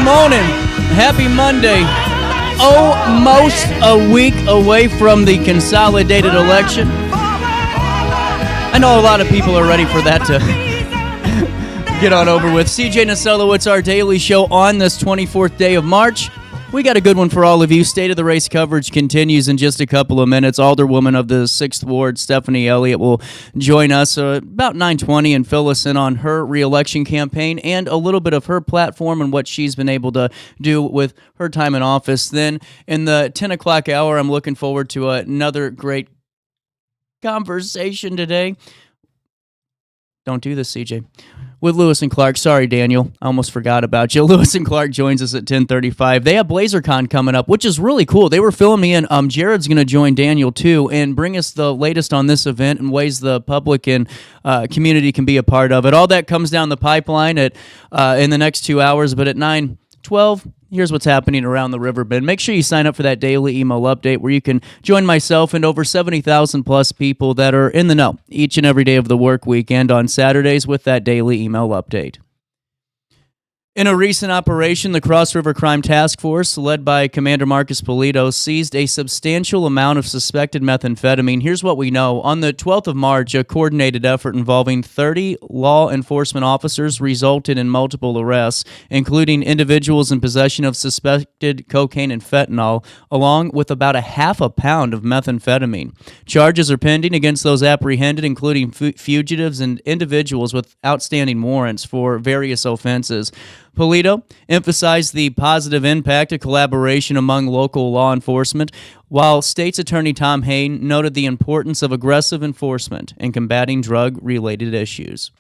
Good morning. Happy Monday. Almost a week away from the consolidated election. I know a lot of people are ready for that to get on over with. CJ Nasello, it's our daily show on this 24th day of March. We got a good one for all of you. State of the race coverage continues in just a couple of minutes. Alderwoman of the 6th Ward, Stephanie Elliot, will join us about 9:20 and fill us in on her re-election campaign and a little bit of her platform and what she's been able to do with her time in office. Then in the 10 o'clock hour, I'm looking forward to another great conversation today. Don't do this, CJ. With Lewis and Clark. Sorry, Daniel. I almost forgot about you. Lewis and Clark joins us at 10:35. They have BlazerCon coming up, which is really cool. They were filling me in. Jared's going to join Daniel, too, and bring us the latest on this event and ways the public and community can be a part of it. All that comes down the pipeline in the next 2 hours, but at 9:12, here's what's happening around the Riverbend. Make sure you sign up for that daily email update where you can join myself and over 70,000 plus people that are in the know each and every day of the work weekend on Saturdays with that daily email update. In a recent operation, the Cross River Crime Task Force, led by Commander Marcus Polito, seized a substantial amount of suspected methamphetamine. Here's what we know. On the 12th of March, a coordinated effort involving 30 law enforcement officers resulted in multiple arrests, including individuals in possession of suspected cocaine and fentanyl, along with about a half a pound of methamphetamine. Charges are pending against those apprehended, including fugitives and individuals with outstanding warrants for various offenses. Polito emphasized the positive impact of collaboration among local law enforcement, while State's Attorney Tom Hayne noted the importance of aggressive enforcement in combating drug-related issues.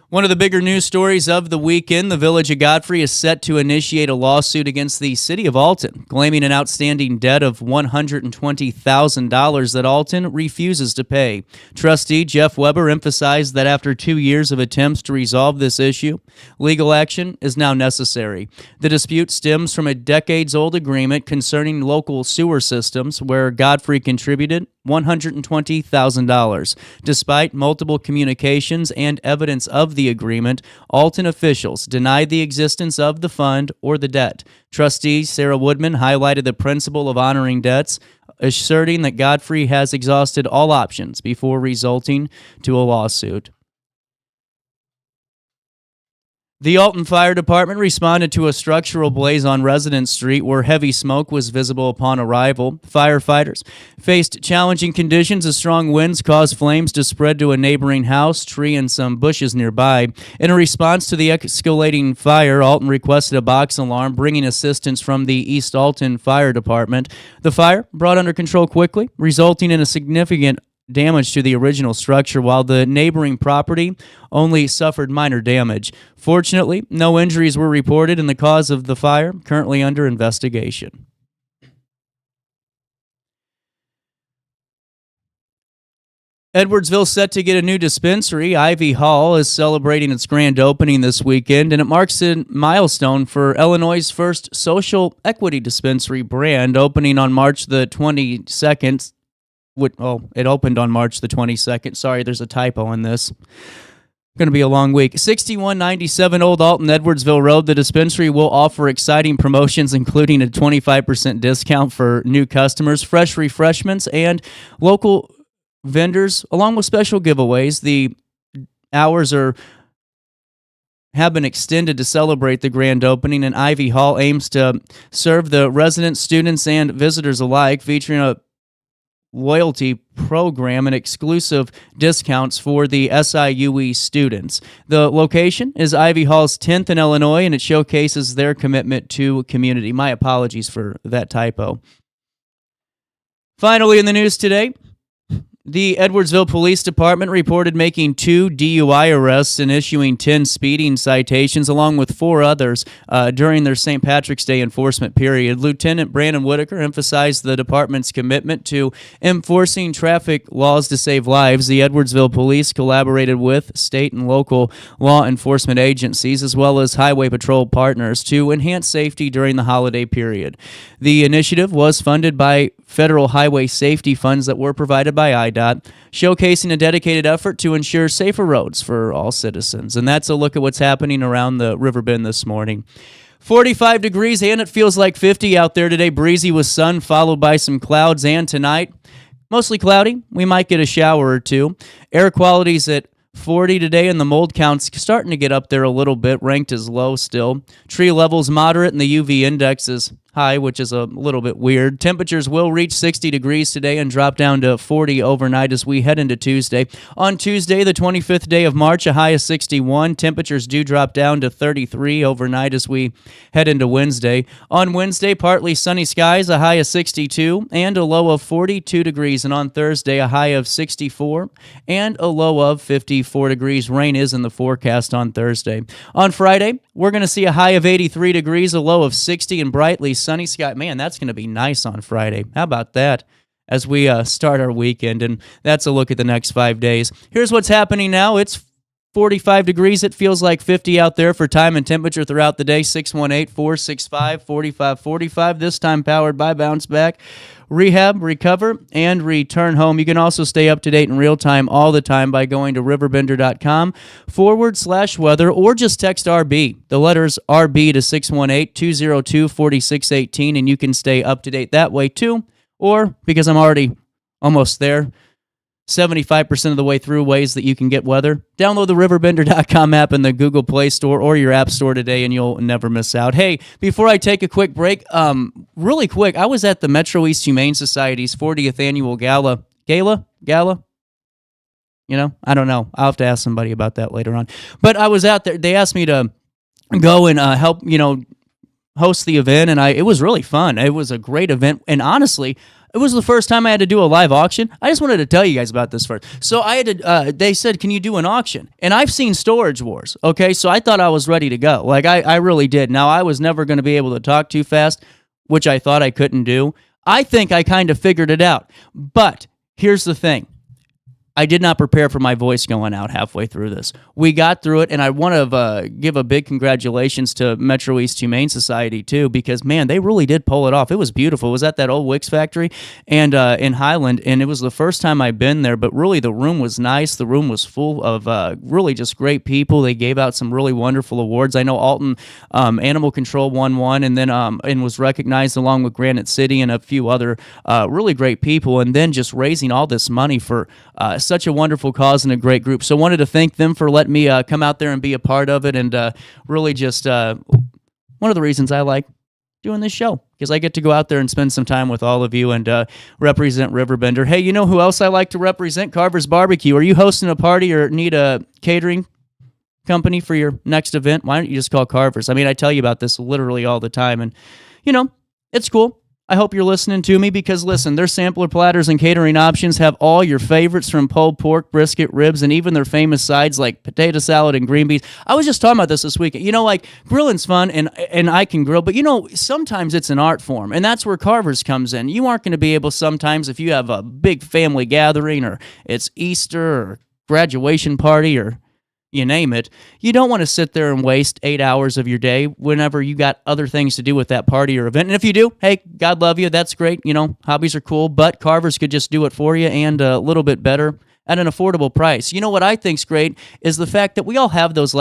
One of the bigger news stories of the weekend, the Village of Godfrey is set to initiate a lawsuit against the city of Alton, claiming an outstanding debt of $120,000 that Alton refuses to pay. Trustee Jeff Weber emphasized that after 2 years of attempts to resolve this issue, legal action is now necessary. The dispute stems from a decades-old agreement concerning local sewer systems where Godfrey contributed $120,000. Despite multiple communications and evidence of the agreement, Alton officials denied the existence of the fund or the debt. Trustee Sarah Woodman highlighted the principle of honoring debts, asserting that Godfrey has exhausted all options before resulting to a lawsuit. The Alton Fire Department responded to a structural blaze on Residence Street where heavy smoke was visible upon arrival. Firefighters faced challenging conditions as strong winds caused flames to spread to a neighboring house, tree, and some bushes nearby. In a response to the escalating fire, Alton requested a box alarm, bringing assistance from the East Alton Fire Department. The fire brought under control quickly, resulting in a significant damage to the original structure, while the neighboring property only suffered minor damage. Fortunately, no injuries were reported, and the cause of the fire currently under investigation. Edwardsville set to get a new dispensary. Ivy Hall is celebrating its grand opening this weekend, and it marks a milestone for Illinois' first social equity dispensary brand, opening on March the 22nd. It opened on March the 22nd. Sorry, there's a typo in this. Going to be a long week. 6197 Old Alton, Edwardsville Road. The dispensary will offer exciting promotions, including a 25% discount for new customers, fresh refreshments, and local vendors, along with special giveaways. The hours have been extended to celebrate the grand opening, and Ivy Hall aims to serve the residents, students, and visitors alike, featuring a loyalty program and exclusive discounts for the SIUE students. The location is Ivy Hall's 10th in Illinois, and it showcases their commitment to community. My apologies for that typo. Finally, in the news today, the Edwardsville Police Department reported making 2 DUI arrests and issuing 10 speeding citations, along with 4 others during their St. Patrick's Day enforcement period. Lieutenant Brandon Whitaker emphasized the department's commitment to enforcing traffic laws to save lives. The Edwardsville Police collaborated with state and local law enforcement agencies, as well as highway patrol partners, to enhance safety during the holiday period. The initiative was funded by federal highway safety funds that were provided by IDOT, showcasing a dedicated effort to ensure safer roads for all citizens. And that's a look at what's happening around the Riverbend this morning. 45 degrees, and it feels like 50 out there today. Breezy with sun, followed by some clouds, and tonight, mostly cloudy. We might get a shower or two. Air quality's at 40 today, and the mold count's starting to get up there a little bit, ranked as low still. Tree levels moderate, and the UV index is high, which is a little bit weird. Temperatures will reach 60 degrees today and drop down to 40 overnight as we head into Tuesday. On Tuesday, the 25th day of March, a high of 61. Temperatures do drop down to 33 overnight as we head into Wednesday. On Wednesday, partly sunny skies, a high of 62 and a low of 42 degrees. And on Thursday, a high of 64 and a low of 54 degrees. Rain is in the forecast on Thursday. On Friday, we're going to see a high of 83 degrees, a low of 60, and brightly sunny sky. Man, that's going to be nice on Friday. How about that? As we start our weekend, and that's a look at the next 5 days. Here's what's happening now. It's 45 degrees. It feels like 50 out there for time and temperature throughout the day. 618-465-4545. This time powered by Bounce Back. Rehab, recover, and return home. You can also stay up to date in real time all the time by going to RiverBender.com /weather, or just text RB. The letters RB to 618-202-4618, and you can stay up to date that way too. Or, because I'm already almost there, 75% of the way through ways that you can get weather, download the RiverBender.com app in the Google Play Store or your App Store today, and you'll never miss out. Hey, before I take a quick break, really quick, I was at the Metro East Humane Society's 40th annual gala? You know, I don't know. I'll have to ask somebody about that later on. But I was out there. They asked me to go and help, host the event, and it was really fun. It was a great event, and honestly, it was the first time I had to do a live auction. I just wanted to tell you guys about this first. So I had to, they said, can you do an auction? And I've seen Storage Wars, okay? So I thought I was ready to go. Like, I really did. Now, I was never going to be able to talk too fast, which I thought I couldn't do. I think I kind of figured it out. But here's the thing. I did not prepare for my voice going out halfway through this. We got through it, and I want to give a big congratulations to Metro East Humane Society, too, because, man, they really did pull it off. It was beautiful. It was at that old Wicks factory and in Highland, and it was the first time I'd been there, but really the room was nice. The room was full of really just great people. They gave out some really wonderful awards. I know Alton Animal Control won one, and then and was recognized along with Granite City and a few other really great people, and then just raising all this money for such a wonderful cause and a great group. So I wanted to thank them for letting me come out there and be a part of it, and really just one of the reasons I like doing this show, because I get to go out there and spend some time with all of you and represent Riverbender. Hey, you know who else I like to represent? Carver's Barbecue. Are you hosting a party or need a catering company for your next event? Why don't you just call Carver's? I mean, I tell you about this literally all the time, and it's cool. I hope you're listening to me because, listen, their sampler platters and catering options have all your favorites from pulled pork, brisket, ribs, and even their famous sides like potato salad and green beans. I was just talking about this weekend. Like, grilling's fun, and I can grill, but, sometimes it's an art form, and that's where Carver's comes in. You aren't going to be able sometimes if you have a big family gathering or it's Easter or graduation party or you name it, you don't want to sit there and waste 8 hours of your day whenever you got other things to do with that party or event. And if you do, hey, God love you, that's great. Hobbies are cool, but Carver's could just do it for you and a little bit better at an affordable price. What I think's great is the fact that we all have those,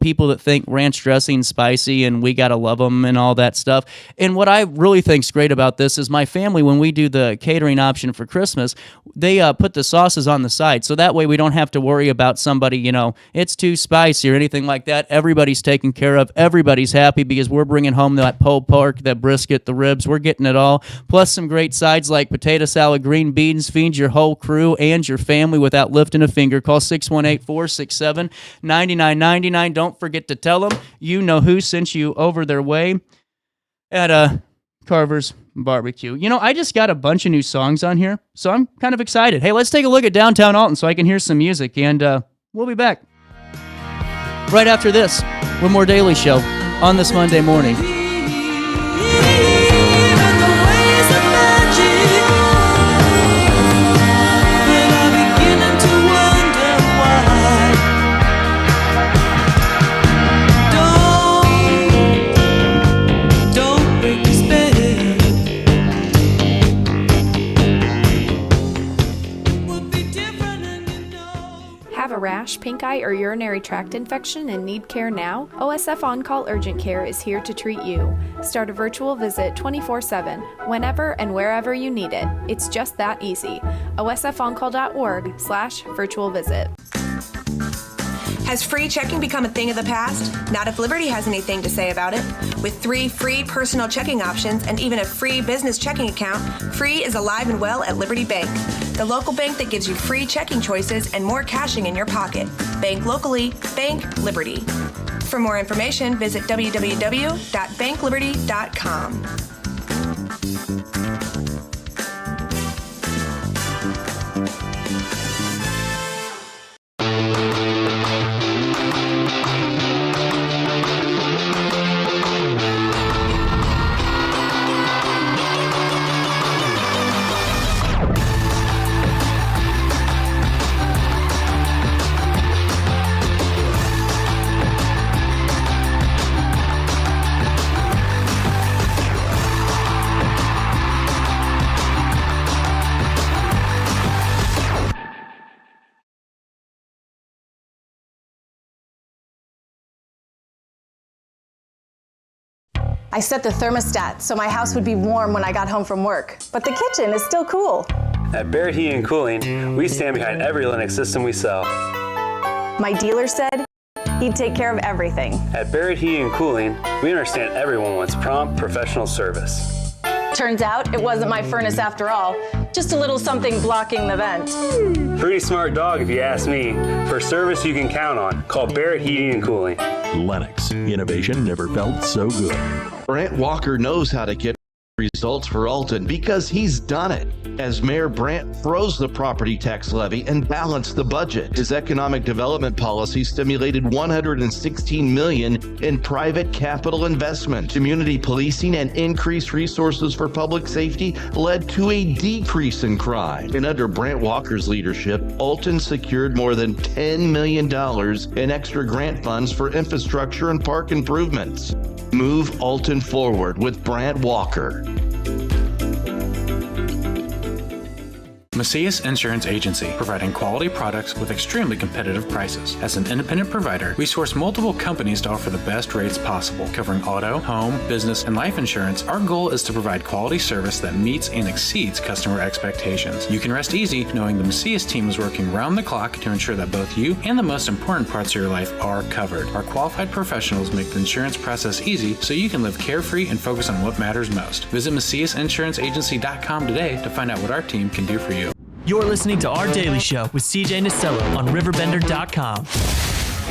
people that think ranch dressing's spicy and we gotta love them and all that stuff. And what I really think's great about this is my family, when we do the catering option for Christmas, they put the sauces on the side. So that way we don't have to worry about somebody, it's too spicy or anything like that. Everybody's taken care of. Everybody's happy because we're bringing home that pulled pork, that brisket, the ribs. We're getting it all. Plus some great sides like potato salad, green beans. Feed your whole crew and your family without lifting a finger. Call 618-467-9999. Don't forget to tell them you know who sent you over their way at Carver's Barbecue. I just got a bunch of new songs on here, so I'm kind of excited. Hey, let's take a look at downtown Alton so I can hear some music, and we'll be back right after this with more Daily Show on this Monday morning. rash, pink eye, or urinary tract infection and need care now? OSF On-Call Urgent Care is here to treat you. Start a virtual visit 24/7, whenever and wherever you need it. It's just that easy. osfoncall.org/virtual visit. Has free checking become a thing of the past? Not if Liberty has anything to say about it. With 3 free personal checking options and even a free business checking account, free is alive and well at Liberty Bank, the local bank that gives you free checking choices and more cashing in your pocket. Bank locally, bank Liberty. For more information, visit www.bankliberty.com. I set the thermostat so my house would be warm when I got home from work, but the kitchen is still cool. At Barrett Heating and Cooling, we stand behind every Linux system we sell. My dealer said he'd take care of everything. At Barrett Heating and Cooling, we understand everyone wants prompt, professional service. Turns out it wasn't my furnace after all, just a little something blocking the vent. Pretty smart dog if you ask me. For service you can count on, call Barrett Heating and Cooling. Lennox, innovation never felt so good. Brant Walker knows how to get results for Alton because he's done it. As Mayor Brant froze the property tax levy and balanced the budget, his economic development policy stimulated $116 million in private capital investment. Community policing and increased resources for public safety led to a decrease in crime. And under Brant Walker's leadership, Alton secured more than $10 million in extra grant funds for infrastructure and park improvements. Move Alton forward with Brant Walker. Macias Insurance Agency, providing quality products with extremely competitive prices. As an independent provider, we source multiple companies to offer the best rates possible, covering auto, home, business, and life insurance. Our goal is to provide quality service that meets and exceeds customer expectations. You can rest easy knowing the Macias team is working round the clock to ensure that both you and the most important parts of your life are covered. Our qualified professionals make the insurance process easy so you can live carefree and focus on what matters most. Visit MaciasInsuranceAgency.com today to find out what our team can do for you. You're listening to Our Daily Show with CJ Nasello on RiverBender.com.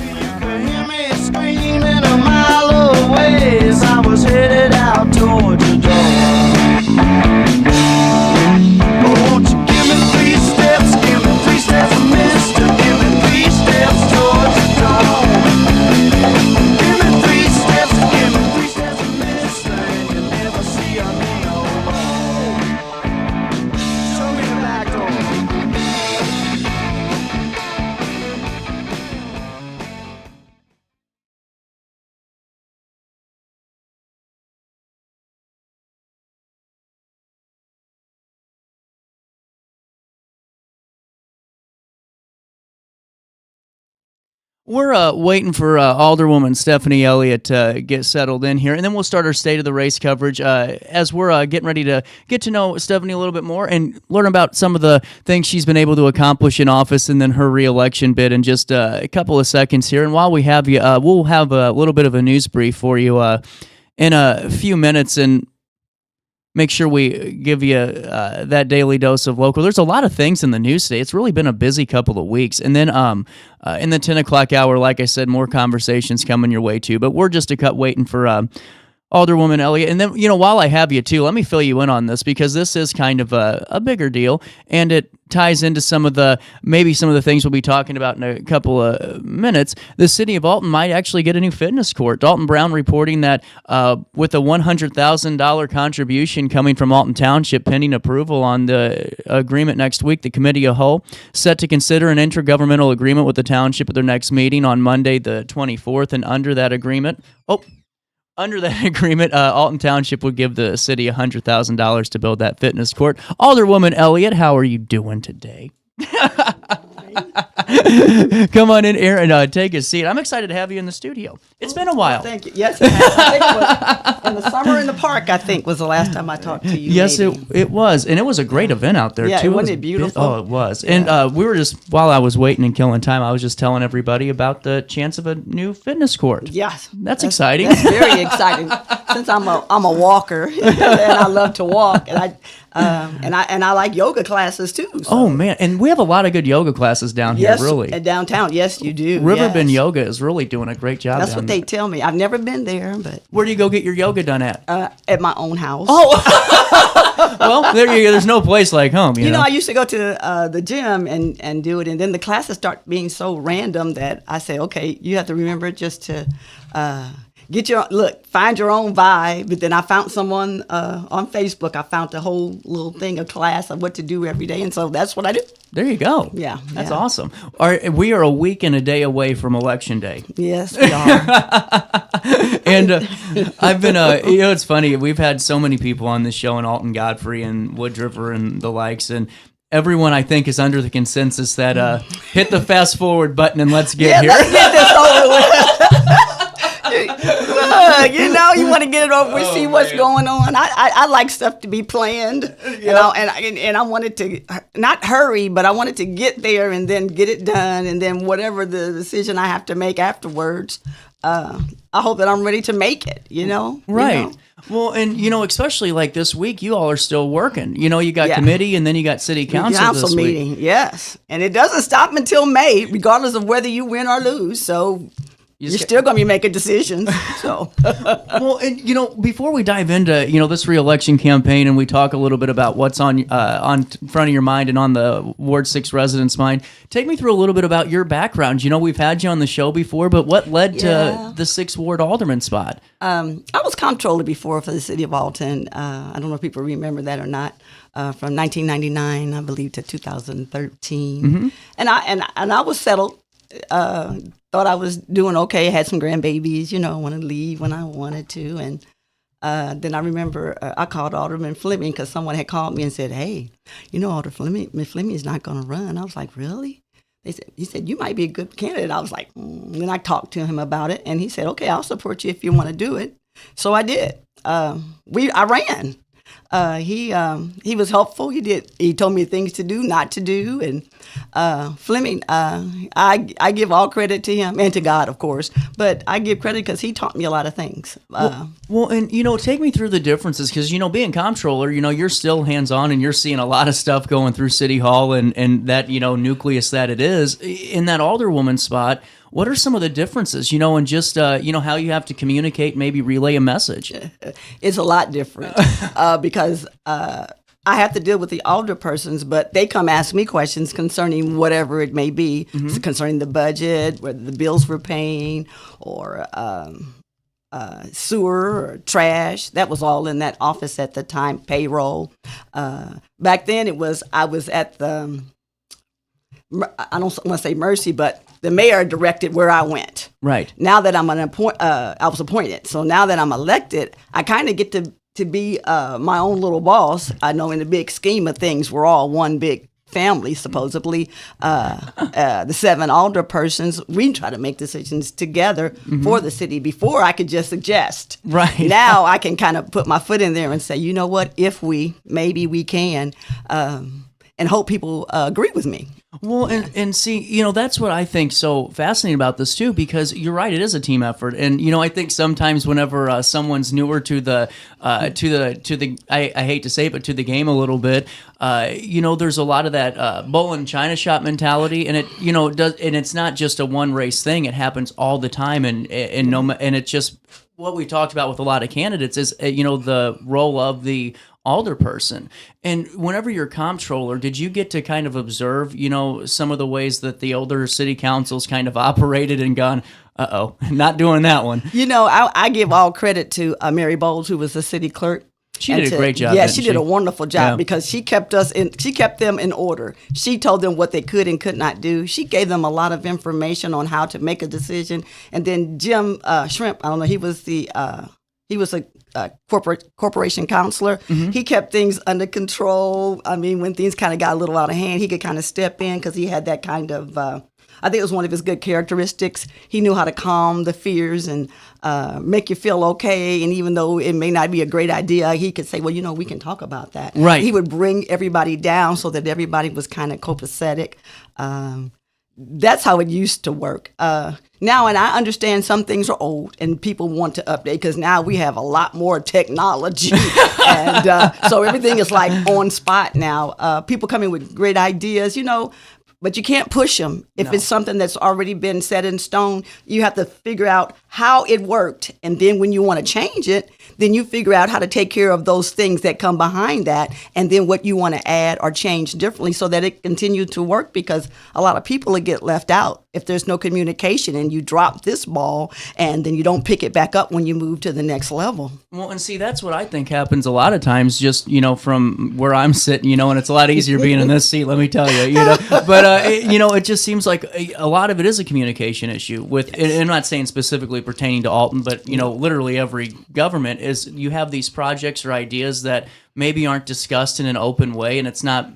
You could hear me screaming a mile away as I was headed out toward the door. Oh, won't you give me 3 steps, mister, give me 3 steps towards the door. Give me 3 steps, mister, and you'll never see me no more. Show me the back door. We're waiting for Alderwoman Stephanie Elliot to get settled in here, and then we'll start our State of the Race coverage as we're getting ready to get to know Stephanie a little bit more and learn about some of the things she's been able to accomplish in office and then her re-election bid in just a couple of seconds here. And while we have you, we'll have a little bit of a news brief for you in a few minutes and make sure we give you that daily dose of local. There's a lot of things in the news today. It's really been a busy couple of weeks. And then in the 10 o'clock hour, like I said, more conversations coming your way too. But we're just waiting for Alderwoman Elliot. And then, while I have you too, let me fill you in on this because this is kind of a bigger deal. And it ties into some of the things we'll be talking about in a couple of minutes. The city of Alton might actually get a new fitness court. Dalton Brown reporting that with a $100,000 contribution coming from Alton Township pending approval on the agreement next week, the committee of whole set to consider an intergovernmental agreement with the township at their next meeting on Monday the 24th. And under that agreement, Alton Township would give the city $100,000 to build that fitness court. Alderwoman Elliot, how are you doing today? Come on in, Aaron. Take a seat. I'm excited to have you in the studio. It's been a while. Thank you. Yes, it has. I think it was in the summer in the park, I think, was the last time I talked to you. Yes, maybe. it was. And it was a great event out there, Yeah, too. wasn't it beautiful? Oh, it was. And we were just, while I was waiting and killing time, I was just telling everybody about the chance of a new fitness court. Yes. That's exciting. That's very exciting. Since I'm a walker, and I love to walk, and I like yoga classes, too. So. Oh, man. And we have a lot of good yoga classes down here, Yes, really. downtown. Yes, you do. Riverbend yes. Yoga is really doing a great job. That's down what there. they tell me. I've never been there, but Where do you go get your yoga done at? At my own house. Oh, well, there you go. There's no place like home. You know, I used to go to the gym and do it, and then the classes start being so random that I say, okay, you have to remember just to find your own vibe. But then I found someone on Facebook. I found the whole little thing, a class of what to do every day, and so that's what I do. There you go. Yeah, that's awesome. We are a week and a day away from Election Day. Yes, we are. And I've been, it's funny. We've had so many people on this show in Alton, Godfrey, and Wood River, and the likes, and everyone I think is under the consensus that hit the fast forward button and let's get here. Let's get this over with. You want to get it over with, see what's going on. I like stuff to be planned, and I wanted to not hurry, but I wanted to get there and then get it done, and then whatever the decision I have to make afterwards, I hope that I'm ready to make it. Right. Well, and especially like this week, you all are still working. You got committee, and then you got city council this week. Meeting. Yes, and it doesn't stop until May, regardless of whether you win or lose. So. You're still going to be making decisions. So, well, and before we dive into this re-election campaign, and we talk a little bit about what's on front of your mind and on the Ward 6 residents' mind, take me through a little bit about your background. We've had you on the show before, but what led to the 6th Ward Alderman spot? I was comptroller before for the city of Alton. I don't know if people remember that or not. From 1999, I believe, to 2013, mm-hmm. and I was settled. Thought I was doing okay. I had some grandbabies, I wanted to leave when I wanted to. And then I remember I called Alderman Fleming because someone had called me and said, hey, Alderman Fleming is not going to run. I was like, really? He said, you might be a good candidate. I was like, Then I talked to him about it. And he said, okay, I'll support you if you want to do it. So I did. I ran. He was helpful. He told me things to do, not to do, and Fleming. I give all credit to him and to God, of course, but I give credit because he taught me a lot of things. Well, and take me through the differences because being comptroller, you're still hands on and you're seeing a lot of stuff going through City Hall and that nucleus that it is in that alderwoman spot. What are some of the differences, and just, how you have to communicate, maybe relay a message? It's a lot different because I have to deal with the alderpersons, but they come ask me questions concerning whatever it may be, mm-hmm. concerning the budget, whether the bills we're paying, or sewer or trash. That was all in that office at the time, payroll. Back then I was at the, I don't want to say mercy, but the mayor directed where I went. Right. Now that I'm I was appointed. So now that I'm elected, I kind of get to be my own little boss. I know in the big scheme of things, we're all one big family, supposedly. The 7 alderpersons, we try to make decisions together mm-hmm. for the city. Before, I could just suggest. Right. Now I can kind of put my foot in there and say, you know what, maybe we can, and hope people agree with me. Well, and see, that's what I think so fascinating about this too, because you're right, it is a team effort, and I think sometimes whenever someone's newer to the I hate to say it, but to the game a little bit, there's a lot of that bull in China shop mentality, and it does, and it's not just a one race thing; it happens all the time, and it's just what we talked about with a lot of candidates is the role of the alderperson. And whenever you're comptroller, did you get to kind of observe, some of the ways that the older city councils kind of operated and gone, not doing that one? I give all credit to Mary Bowles, who was the city clerk. She did a great job. Yeah, she did a wonderful job because she kept them in order. She told them what they could and could not do. She gave them a lot of information on how to make a decision. And then Jim Shrimp, I don't know, he was a corporation counselor. Mm-hmm. He kept things under control. I mean, when things kind of got a little out of hand, he could kind of step in because he had that kind of, I think it was one of his good characteristics. He knew how to calm the fears and make you feel okay. And even though it may not be a great idea, he could say, well, we can talk about that. Right. He would bring everybody down so that everybody was kind of copacetic. That's how it used to work. Now, and I understand some things are old and people want to update because now we have a lot more technology. And so everything is like on spot now. People come in with great ideas, but you can't push them. If it's something that's already been set in stone, you have to figure out how it worked. And then when you want to change it, then you figure out how to take care of those things that come behind that, and then what you want to add or change differently so that it continues to work, because a lot of people will get left out if there's no communication and you drop this ball and then you don't pick it back up when you move to the next level. Well, and see, that's what I think happens a lot of times, just, from where I'm sitting, and it's a lot easier being in this seat, let me tell you, but, it just seems like a lot of it is a communication issue with, and I'm not saying specifically pertaining to Alton, but, literally every government is, you have these projects or ideas that maybe aren't discussed in an open way, and it's not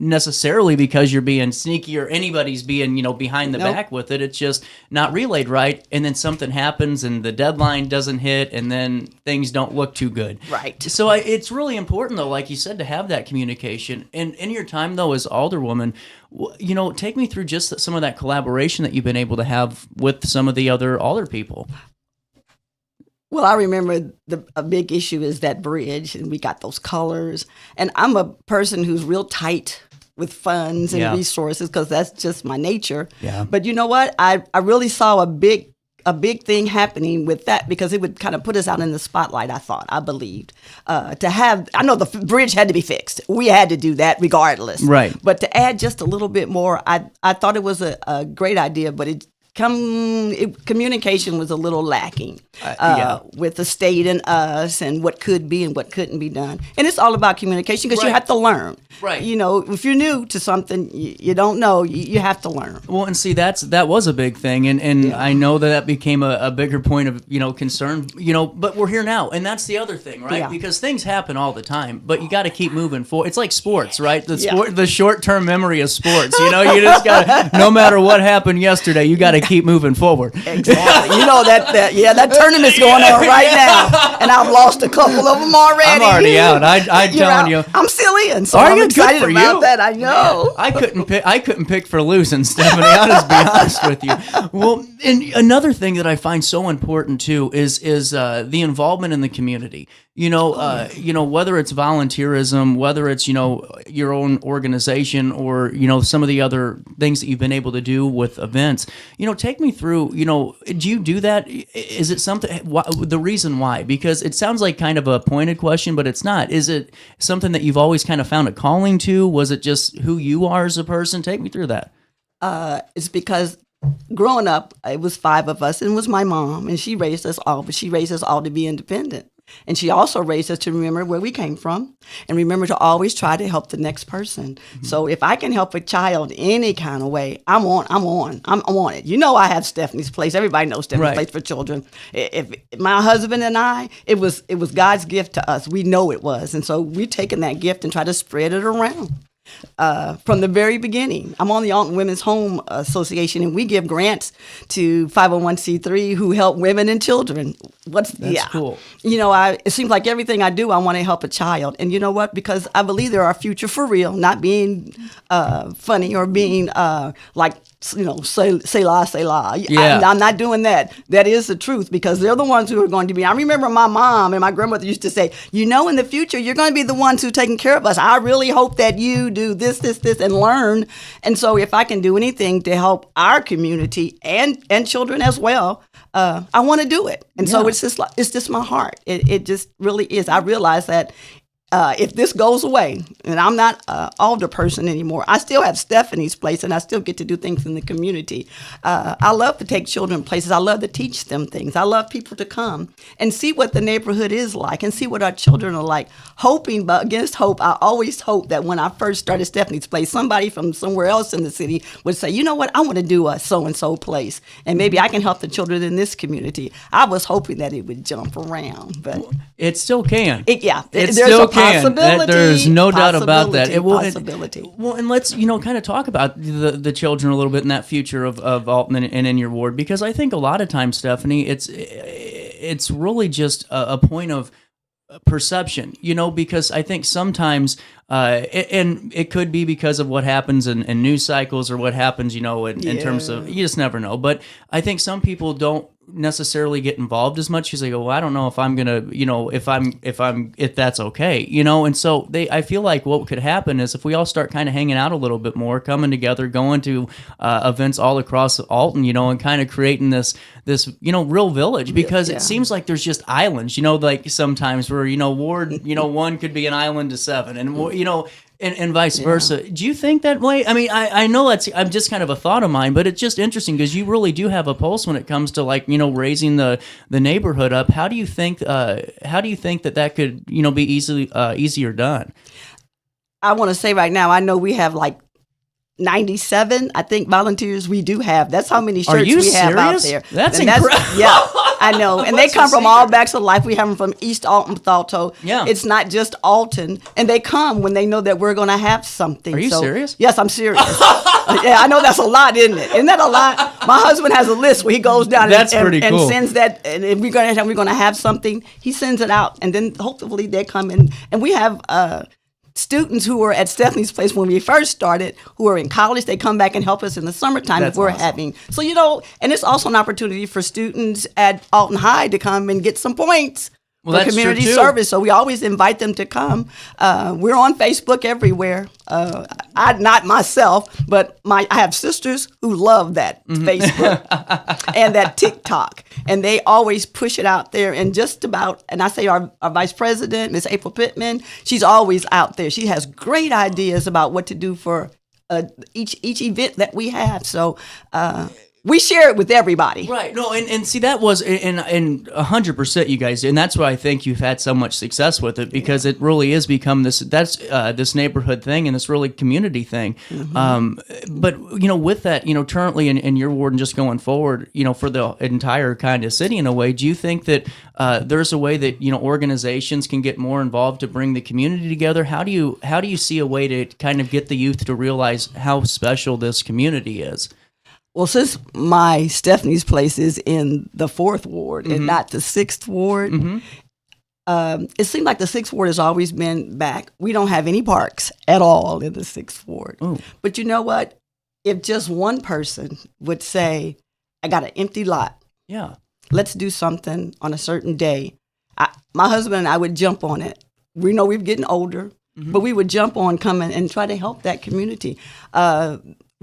necessarily because you're being sneaky or anybody's being, behind the back with it. It's just not relayed right, and then something happens and the deadline doesn't hit, and then things don't look too good. Right. So it's really important, though, like you said, to have that communication. And in your time, though, as Alderwoman, take me through just some of that collaboration that you've been able to have with some of the other alder people. Well, I remember a big issue is that bridge, and we got those colors. And I'm a person who's real tight with funds and resources because that's just my nature. Yeah. But you know what? I really saw a big thing happening with that because it would kind of put us out in the spotlight, I believed. I know the bridge had to be fixed. We had to do that regardless. Right. But to add just a little bit more, I thought it was a great idea, but communication was a little lacking with the state and us and what could be and what couldn't be done. And it's all about communication because you have to learn. Right. If you're new to something, you don't know, you have to learn. Well, and see, that was a big thing. And I know that became a bigger point of, concern, but we're here now. And that's the other thing, right? Yeah. Because things happen all the time, but you got to keep moving forward. It's like sports, right? The short-term memory of sports, you just got to, no matter what happened yesterday, you got to keep moving forward. Exactly. That tournament's going on right now, and I've lost a couple of them already. I'm already out. I'm telling you. I'm still in, so Are I'm you? excited Good for about you. that. I know. I couldn't pick for losing, Stephanie. I'll just be honest with you. Well, and another thing that I find so important too is the involvement in the community. Whether it's volunteerism, whether it's your own organization, or some of the other things that you've been able to do with events. Take me through. Do you do that? Is it something? The reason why? Because it sounds like kind of a pointed question, but it's not. Is it something that you've always kind of found a calling to? Was it just who you are as a person? Take me through that. It's because growing up, it was 5 of us, and it was my mom, and she raised us all, but she raised us all to be independent. And she also raised us to remember where we came from and remember to always try to help the next person. Mm-hmm. So if I can help a child any kind of way, I'm on it. I have Stephanie's Place. Everybody knows Stephanie's Place for children. If my husband and I, it was God's gift to us. We know it was. And so we're taking that gift and try to spread it around. From the very beginning. I'm on the Alton Women's Home Association, and we give grants to 501c3 who help women and children. That's cool. It seems like everything I do, I want to help a child. And you know what? Because I believe they're our future for real, not being funny or being say la. Yeah. I'm not doing that. That is the truth, because they're the ones who are going to be. I remember my mom and my grandmother used to say, in the future, you're going to be the ones who are taking care of us. I really hope that you do this, and learn. And so if I can do anything to help our community and children as well, I want to do it. And so it's just my heart. It just really is. I realize that if this goes away, and I'm not an alder person anymore, I still have Stephanie's place, and I still get to do things in the community. I love to take children places. I love to teach them things. I love people to come and see what the neighborhood is like and see what our children are like. Hoping, but against hope, I always hope that when I first started Stephanie's place, somebody from somewhere else in the city would say, you know what, I want to do a so-and-so place, and maybe I can help the children in this community. I was hoping that it would jump around, but it still can. There's still a possibility. There's no doubt about that. Possibility. Well, and let's kind of talk about the children a little bit in that future of Alton and in your ward, because I think a lot of times, Stephanie, it's really just a point of perception, because I think sometimes, and it could be because of what happens in news cycles or what happens, in terms of, you just never know. But I think some people don't necessarily get involved as much because they go, well, I don't know if I'm gonna, if that's okay, and so I feel like what could happen is if we all start kind of hanging out a little bit more, coming together, going to events all across Alton, and kind of creating this real village, because it seems like there's just islands, like sometimes where Ward, one could be an island to 7, and and vice versa. Do you think that way? I mean, I know I'm just kind of a thought of mine, but it's just interesting because you really do have a pulse when it comes to raising the neighborhood up. How do you think that could be easier done? I want to say right now, I know we have 97, I think, volunteers we do have. That's how many shirts we have out there. That's incredible. Yeah, I know. And they come from all backs of life. We have them from East Alton, Thalto. Yeah. It's not just Alton. And they come when they know that we're going to have something. Are you serious? Yes, I'm serious. Yeah, I know that's a lot, isn't it? Isn't that a lot? My husband has a list where he goes down and sends that. And if we're going to have something, he sends it out. And then hopefully they come in. And we have students who were at Stephanie's place when we first started, who are in college, they come back and help us in the summertime if we're having. So, and it's also an opportunity for students at Alton High to come and get some points for community service. So we always invite them to come. We're on Facebook everywhere. Not myself, but I have sisters who love that Facebook and that TikTok. And they always push it out there. And just about, and I say our vice president, Miss April Pittman, she's always out there. She has great ideas about what to do for each event that we have. So we share it with everybody. Right. No, and see, that was, and 100% you guys, and that's why I think you've had so much success with it, because it really is become this neighborhood thing and this really community thing. Mm-hmm. But, with that, currently in your ward and just going forward, for the entire kind of city in a way, do you think that there's a way that, organizations can get more involved to bring the community together? How do you see a way to kind of get the youth to realize how special this community is? Well, since my Stephanie's place is in the 4th Ward and not the 6th Ward, it seemed like the 6th Ward has always been back. We don't have any parks at all in the 6th Ward. Ooh. But you know what? If just one person would say, I got an empty lot. Yeah. Let's do something on a certain day. My husband and I would jump on it. We know we're getting older, but we would jump on coming and try to help that community.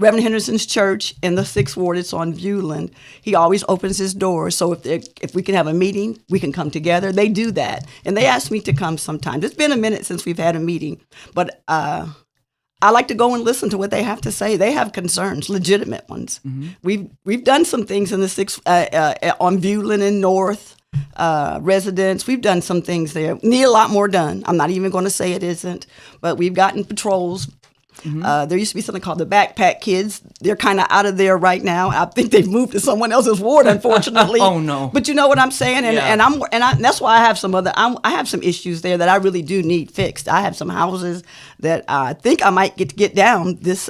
Reverend Henderson's church in the 6th Ward, it's on Viewland. He always opens his doors. So if we can have a meeting, we can come together. They do that. And they ask me to come sometimes. It's been a minute since we've had a meeting. But I like to go and listen to what they have to say. They have concerns, legitimate ones. Mm-hmm. We've done some things in the 6th, on Viewland and North. Residents, we've done some things there. Need a lot more done. I'm not even going to say it isn't. But we've gotten patrols. Mm-hmm. There used to be something called the Backpack Kids. They're kind of out of there right now. I think they've moved to someone else's ward, unfortunately. Oh no! But you know what I'm saying, and that's why I have some I have some issues there that I really do need fixed. I have some houses that I think I might get down this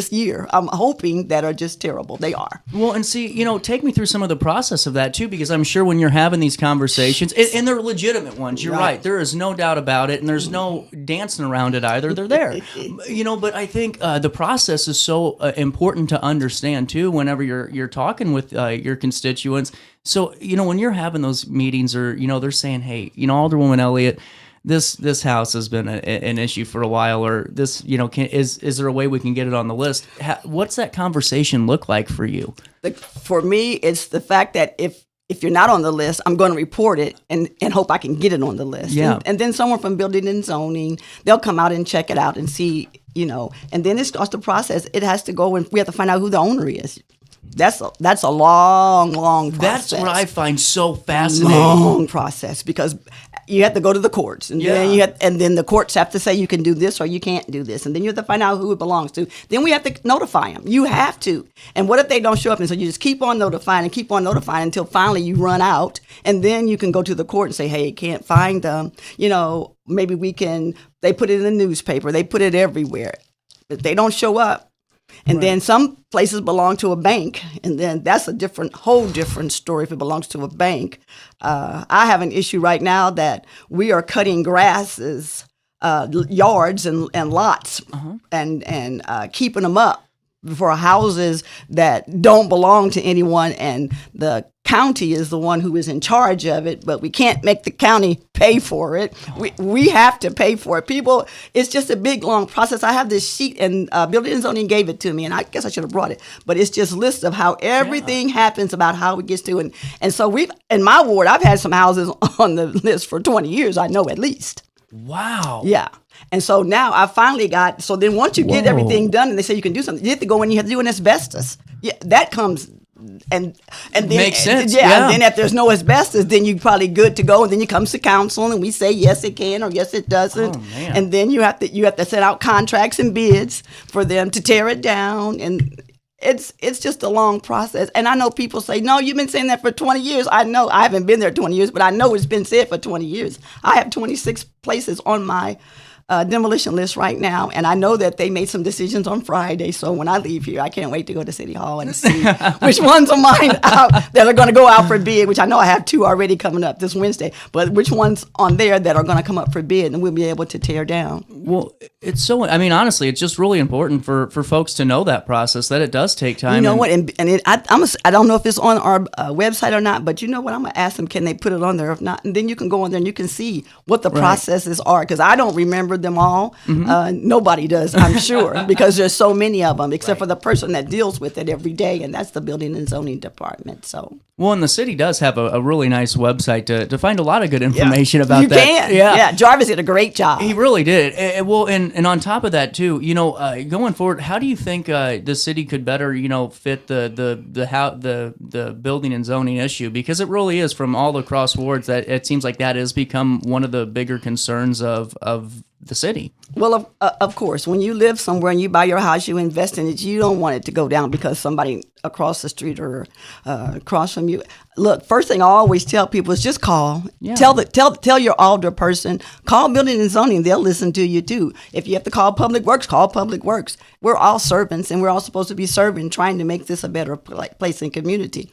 year. I'm hoping that are just terrible. They are. Well, and see, take me through some of the process of that too, because I'm sure when you're having these conversations, and they're legitimate ones, you're right. There is no doubt about it, and there's no dancing around it either. They're there, but I think the process is so important to understand too. Whenever you're talking with your constituents, so when you're having those meetings, or they're saying, hey, Alderwoman Elliot, this house has been an issue for a while, or this, is there a way we can get it on the list? What's that conversation look like for you? For me, it's the fact that if if you're not on the list, I'm going to report it and hope I can get it on the list. Yeah. And then someone from building and zoning, they'll come out and check it out and see, and then it starts the process. It has to go and we have to find out who the owner is. That's a long process. That's what I find so fascinating. Long process because you have to go to the courts, and then the courts have to say you can do this or you can't do this, and then you have to find out who it belongs to. Then we have to notify them. You have to. And what if they don't show up? And so you just keep on notifying until finally you run out, and then you can go to the court and say, hey, can't find them. Maybe they put it in the newspaper. They put it everywhere. If they don't show up, and then some places belong to a bank, and then that's whole different story if it belongs to a bank. I have an issue right now that we are cutting grasses, yards and lots, and keeping them up for houses that don't belong to anyone, and the county is the one who is in charge of it, but we can't make the county pay for it. We have to pay for it. People, it's just a big, long process. I have this sheet, and Building and Zoning gave it to me, and I guess I should have brought it, but it's just lists of how everything happens about how it gets to, and so in my ward, I've had some houses on the list for 20 years, I know at least. Wow. Yeah. And so now I finally so then once you get everything done and they say you can do something, you have to go and you have to do an asbestos. Yeah, that comes and then makes sense. Yeah, and then if there's no asbestos, then you're probably good to go. And then you comes to council and we say yes it can or yes it doesn't. Oh, man. And then you have to send out contracts and bids for them to tear it down, and it's just a long process. And I know people say, no, you've been saying that for 20 years. I know I haven't been there 20 years, but I know it's been said for 20 years. I have 26 places on my demolition list right now, and I know that they made some decisions on Friday, so when I leave here, I can't wait to go to City Hall and see which ones of mine that are going to go out for bid, which I know I have 2 already coming up this Wednesday, but which ones on there that are going to come up for bid and we'll be able to tear down. Well, honestly, it's just really important for folks to know that process, that it does take time. You know what, I don't know if it's on our website or not, but you know what, I'm going to ask them, can they put it on there? If not, and then you can go on there and you can see what the processes are, because I don't remember them all. Nobody does, I'm sure, because there's so many of them, except for the person that deals with it every day, and that's the Building and Zoning Department. So, well, and the city does have a really nice website to find a lot of good information about that. You can, yeah. Jarvis did a great job. He really did. And on top of that too, going forward, how do you think the city could better, fit the building and zoning issue? Because it really is, from all across wards, that it seems like that has become one of the bigger concerns of the city. Well, of course, when you live somewhere and you buy your house, you invest in it, you don't want it to go down because somebody across the street or across from you. Look, first thing I always tell people is just call. Yeah. Tell your alder person, call Building and Zoning, they'll listen to you too. If you have to call Public Works, call Public Works. We're all servants, and we're all supposed to be serving, trying to make this a better place and community.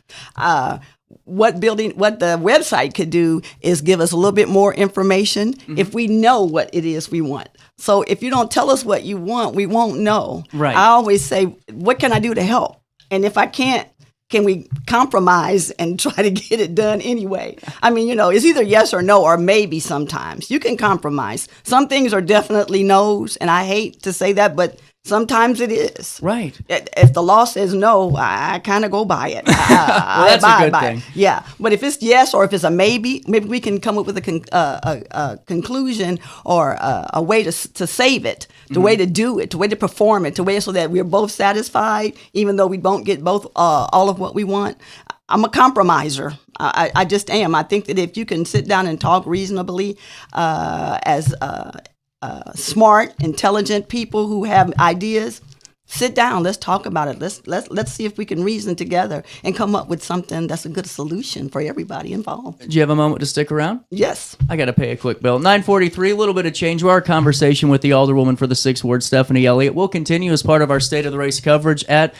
What the website could do is give us a little bit more information if we know what it is we want. So if you don't tell us what you want, we won't know. Right. I always say, what can I do to help? And if I can't, can we compromise and try to get it done anyway? I mean, it's either yes or no, or maybe sometimes. You can compromise. Some things are definitely no's, and I hate to say that, but sometimes it is. Right. If the law says no, I kind of go by it. Well, that's a good thing. Yeah. But if it's yes or if it's a maybe we can come up with a conclusion or a way to save it, the way to do it, the way to perform it, the way so that we're both satisfied, even though we don't get both all of what we want. I'm a compromiser. I just am. I think that if you can sit down and talk reasonably as smart, intelligent people who have ideas, sit down. Let's talk about it. Let's see if we can reason together and come up with something that's a good solution for everybody involved. Do you have a moment to stick around? Yes. I got to pay a quick bill. 9:43. A little bit of change to our conversation with the Alderwoman for the 6th Ward, Stephanie Elliot. We'll continue as part of our State of the Race coverage at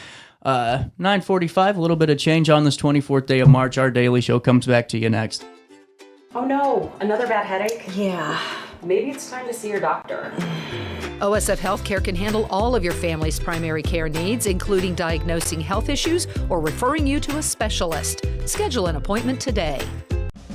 9:45. A little bit of change on this 24th day of March. Our daily show comes back to you next. Oh no, another bad headache? Yeah. Maybe it's time to see your doctor. OSF Healthcare can handle all of your family's primary care needs, including diagnosing health issues or referring you to a specialist. Schedule an appointment today.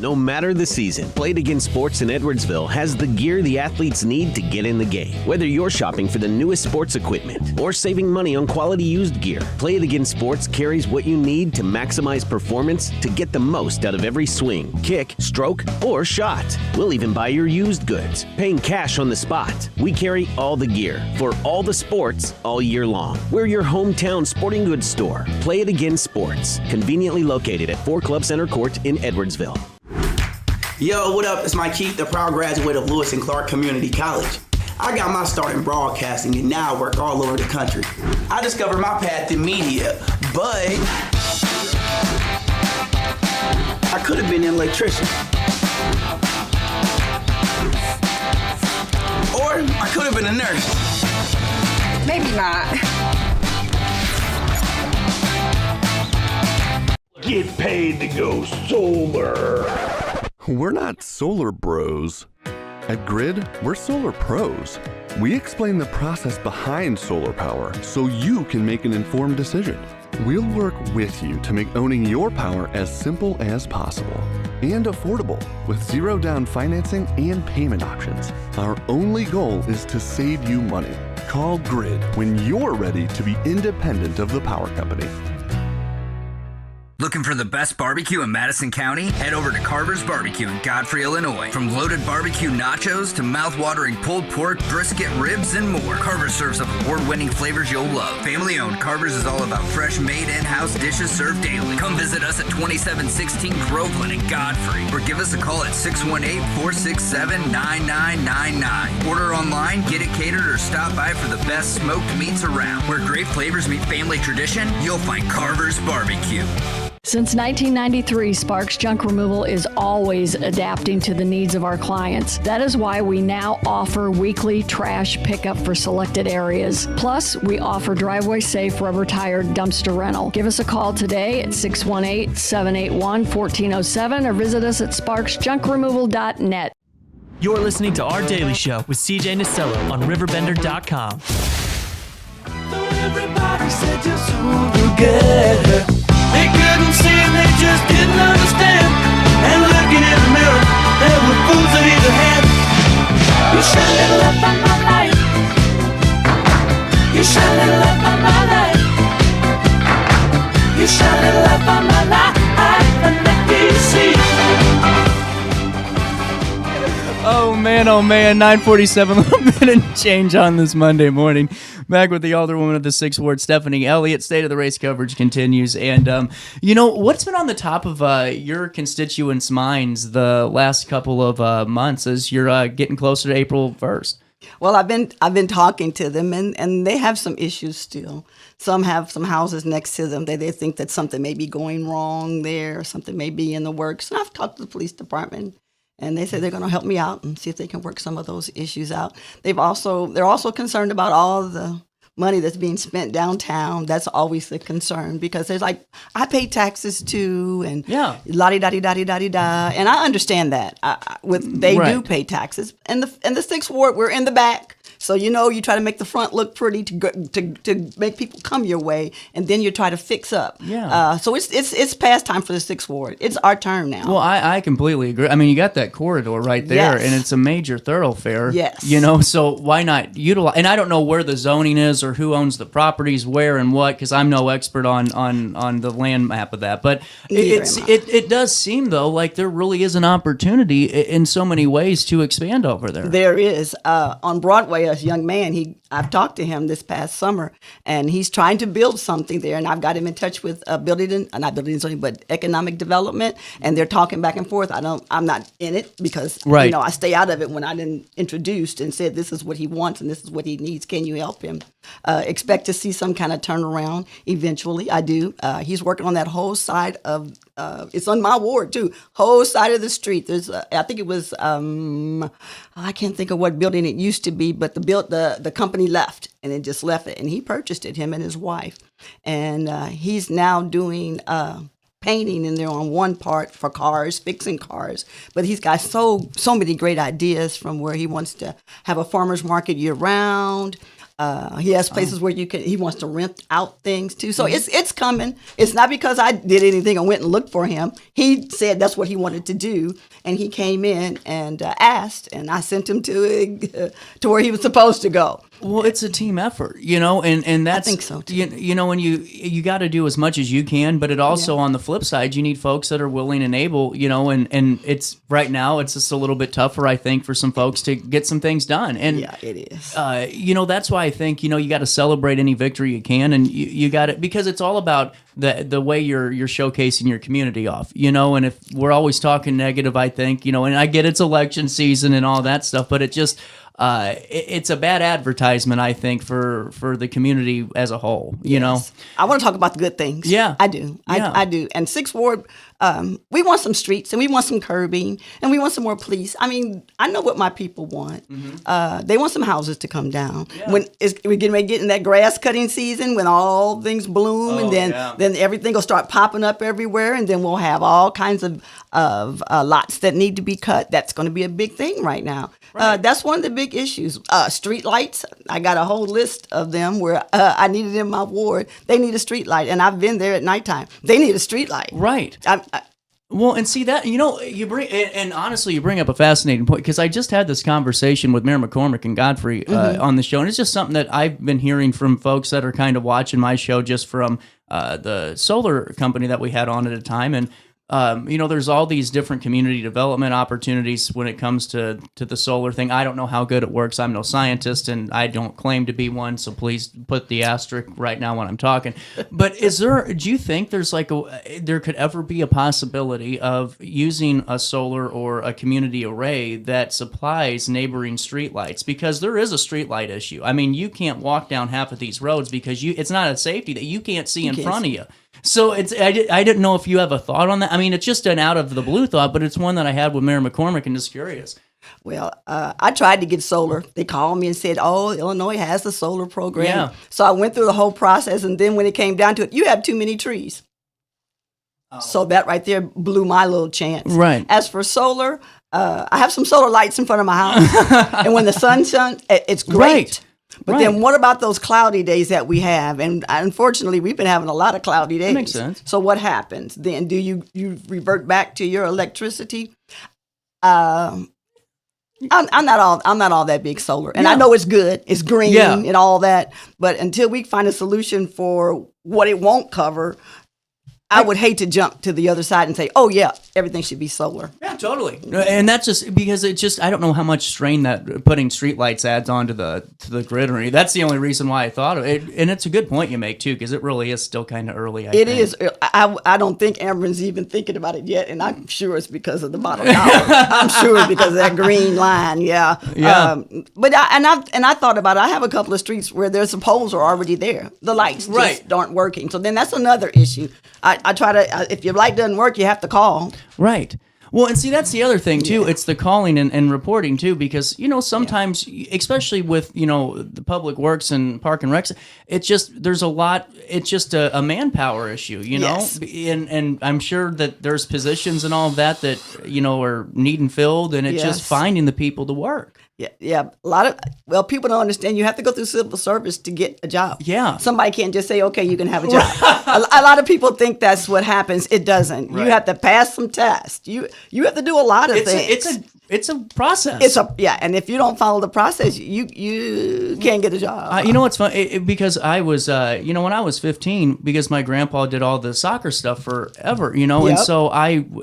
no matter the season. Play It Again Sports in Edwardsville has the gear the athletes need to get in the game. Whether you're shopping for the newest sports equipment or saving money on quality used gear, Play It Again Sports carries what you need to maximize performance to get the most out of every swing, kick, stroke, or shot. We'll even buy your used goods, paying cash on the spot. We carry all the gear for all the sports all year long. We're your hometown sporting goods store. Play It Again Sports, conveniently located at 4 Club Center Court in Edwardsville. Yo, what up? It's Mike Keith, the proud graduate of Lewis and Clark Community College. I got my start in broadcasting and now I work all over the country. I discovered my path in media, but I could have been an electrician. Or I could have been a nurse. Maybe not. Get paid to go solar. We're not solar bros. At Grid, we're solar pros. We explain the process behind solar power so you can make an informed decision. We'll work with you to make owning your power as simple as possible and affordable with zero down financing and payment options. Our only goal is to save you money. Call Grid when you're ready to be independent of the power company. Looking for the best barbecue in Madison County? Head over to Carver's Barbecue in Godfrey, Illinois. From loaded barbecue nachos to mouth-watering pulled pork, brisket, ribs, and more, Carver's serves up award-winning flavors you'll love. Family-owned, Carver's is all about fresh, made in-house dishes served daily. Come visit us at 2716 Groveland in Godfrey, or give us a call at 618-467-9999. Order online, get it catered, or stop by for the best smoked meats around. Where great flavors meet family tradition, you'll find Carver's Barbecue. Since 1993, Sparks Junk Removal is always adapting to the needs of our clients. That is why we now offer weekly trash pickup for selected areas. Plus, we offer driveway-safe rubber-tired dumpster rental. Give us a call today at 618-781-1407 or visit us at sparksjunkremoval.net. You're listening to Our Daily Show with CJ Nasello on RiverBender.com. Everybody said you're so good. They couldn't see and they just didn't understand. And looking in the mirror, there were fools at either hand. You shine a little light on my life. You shine a little light on my life. You shine a little light on my life. And let me see. Oh man, 9:47, little bit and change on this Monday morning. Back with the Alderwoman of the 6th Ward, Stephanie Elliot. State of the race coverage continues. And, what's been on the top of your constituents' minds the last couple of months as you're getting closer to April 1st? Well, I've been talking to them, and they have some issues still. Some have some houses next to them that they think that something may be going wrong there, something may be in the works. And I've talked to the police department, and they said they're going to help me out and see if they can work some of those issues out. They're also concerned about all the money that's being spent downtown. That's always the concern because there's like, I pay taxes too, and la-di-da-di-da-di-da-di-da. And I understand that. They do pay taxes. And the 6th Ward, we're in the back. So, you try to make the front look pretty to make people come your way, and then you try to fix up. Yeah. So it's past time for the 6th Ward. It's our turn now. Well, I completely agree. I mean, you got that corridor right there, and it's a major thoroughfare. Yes. So why not utilize? And I don't know where the zoning is or who owns the properties, where and what, because I'm no expert on the land map of that. But it does seem, though, like there really is an opportunity in so many ways to expand over there. There is. On Broadway, a young man, I've talked to him this past summer, and he's trying to build something there, and I've got him in touch with not building and zoning, but economic development, and they're talking back and forth. I'm not in it because I stay out of it when I didn't introduced and said this is what he wants and this is what he needs. Can you help him? Expect to see some kind of turnaround eventually. I do. He's working on that whole side of it's on my ward too. Whole side of the street. There's I think it was I can't think of what building it used to be, but the company left, and it just left it, and he purchased it, him and his wife, and he's now doing painting in there on one part for cars, fixing cars, but he's got so many great ideas from where he wants to have a farmer's market year round. He has places where he wants to rent out things too. So it's coming. It's not because I did anything and went and looked for him. He said that's what he wanted to do, and he came in and asked, and I sent him to where he was supposed to go. Well, it's a team effort, and that's, I think so too. And you got to do as much as you can, but it also, on the flip side, you need folks that are willing and able, and it's right now, it's just a little bit tougher, I think, for some folks to get some things done. And yeah, it is. That's why I think, you got to celebrate any victory you can, and you got it, because it's all about the way you're showcasing your community off, and if we're always talking negative, I think, and I get it's election season and all that stuff, but it just, it's a bad advertisement, I think, for the community as a whole. You know, I want to talk about the good things. Yeah, I do. I do. And 6th Ward, we want some streets, and we want some curbing, and we want some more police. I mean, I know what my people want. They want some houses to come down. When we're getting ready to get in that grass cutting season, when all things bloom, and then everything will start popping up everywhere, and then we'll have all kinds of lots that need to be cut. That's going to be a big thing right now. That's one of the big issues. Street lights. I got a whole list of them where I need it in my ward. They need a street light, and I've been there at nighttime. They need a street light. Right. Well, and see that, you bring, and honestly, you bring up a fascinating point, because I just had this conversation with Mayor McCormick and Godfrey on the show, and it's just something that I've been hearing from folks that are kind of watching my show just from the solar company that we had on at a time, and there's all these different community development opportunities when it comes to the solar thing. I don't know how good it works. I'm no scientist, and I don't claim to be one, so please put the asterisk right now when I'm talking. But do you think there's there could ever be a possibility of using a solar or a community array that supplies neighboring streetlights? Because there is a streetlight issue. I mean, you can't walk down half of these roads because it's not a safety that you can't see in front of you. So I didn't know if you have a thought on that. I mean, it's just an out of the blue thought, but it's one that I had with Mayor McCormick, and just curious. Well, I tried to get solar. They called me and said, Illinois has a solar program. Yeah. So I went through the whole process, and then when it came down to it, you have too many trees. So that right there blew my little chance. Right. As for solar, I have some solar lights in front of my house. And when the sun shines, it's great. Right. But then what about those cloudy days that we have? And unfortunately, we've been having a lot of cloudy days. That makes sense. So what happens then? Do you revert back to your electricity? I'm not all that big solar, and I know it's good, it's green and all that. But until we find a solution for what it won't cover, I would hate to jump to the other side and say, "Oh yeah, everything should be solar." Yeah, totally. And that's just because I don't know how much strain that putting streetlights adds onto the grid or anything. That's the only reason why I thought of it. And it's a good point you make too, because it really is still kind of early. It is. I don't think Amber's even thinking about it yet, and I'm sure it's because of the bottom dollar. I'm sure it's because of that green line. Yeah. But I thought about it. I have a couple of streets where the poles are already there. The lights just aren't working. So then that's another issue. I try to, if your light doesn't work, you have to call. Right. Well, and see, that's the other thing, too. It's the calling and reporting, too, because, sometimes, especially with, the public works and park and recs, there's a lot, it's just a manpower issue, Yes. And I'm sure that there's positions and all of that, are needing filled, and it's just finding the people to work. Yeah. People don't understand. You have to go through civil service to get a job. Yeah. Somebody can't just say, okay, you can have a job. A lot of people think that's what happens. It doesn't. Right. You have to pass some tests. You have to do a lot of things. It's a process. And if you don't follow the process, you can't get a job. You know what's fun? Because I was, when I was 15, because my grandpa did all the soccer stuff forever, and so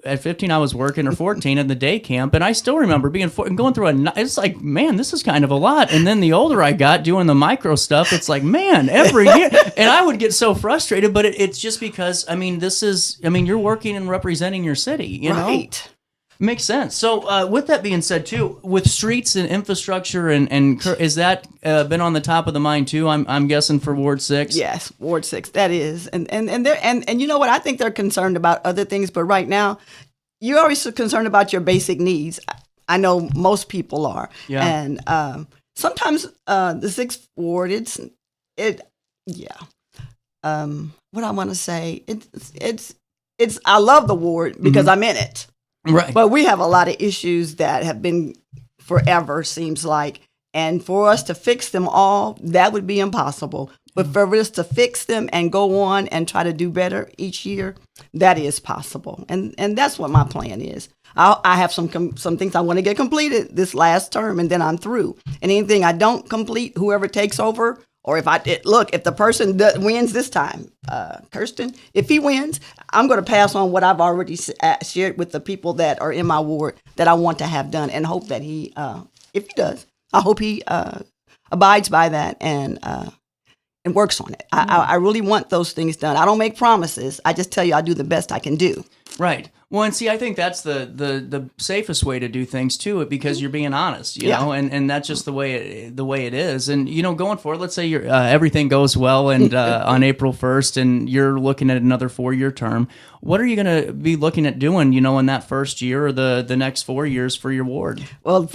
at 15 I was working, or 14 in the day camp, and I still remember going through it's like, man, this is kind of a lot. And then the older I got doing the micro stuff, it's like, man, every year, and I would get so frustrated. But it's just because, you're working and representing your city, you know? Right. Makes sense. So with that being said, too, with streets and infrastructure and is that been on the top of the mind too? I'm guessing for Ward 6. Yes, Ward 6. That is, and you know what? I think they're concerned about other things, but right now, you're always concerned about your basic needs. I know most people are. Yeah. And sometimes the 6th Ward, what I want to say, it's I love the ward because I'm in it. Right. But we have a lot of issues that have been forever, seems like. And for us to fix them all, that would be impossible. But for us to fix them and go on and try to do better each year, that is possible. And that's what my plan is. I have some things I want to get completed this last term, and then I'm through. And anything I don't complete, whoever takes over, or if the person wins this time, Kirsten, if he wins, I'm going to pass on what I've already shared with the people that are in my ward that I want to have done, and hope that he, if he does, I hope he abides by that and works on it. I really want those things done. I don't make promises. I just tell you I do the best I can do. Right. Well, and see, I think that's the safest way to do things too, because you're being honest, you know, and that's just the way it is. And going forward, let's say everything goes well, and on April 1st, and you're looking at another 4-year term. What are you going to be looking at doing, in that first year or the next 4 years for your ward? Well, the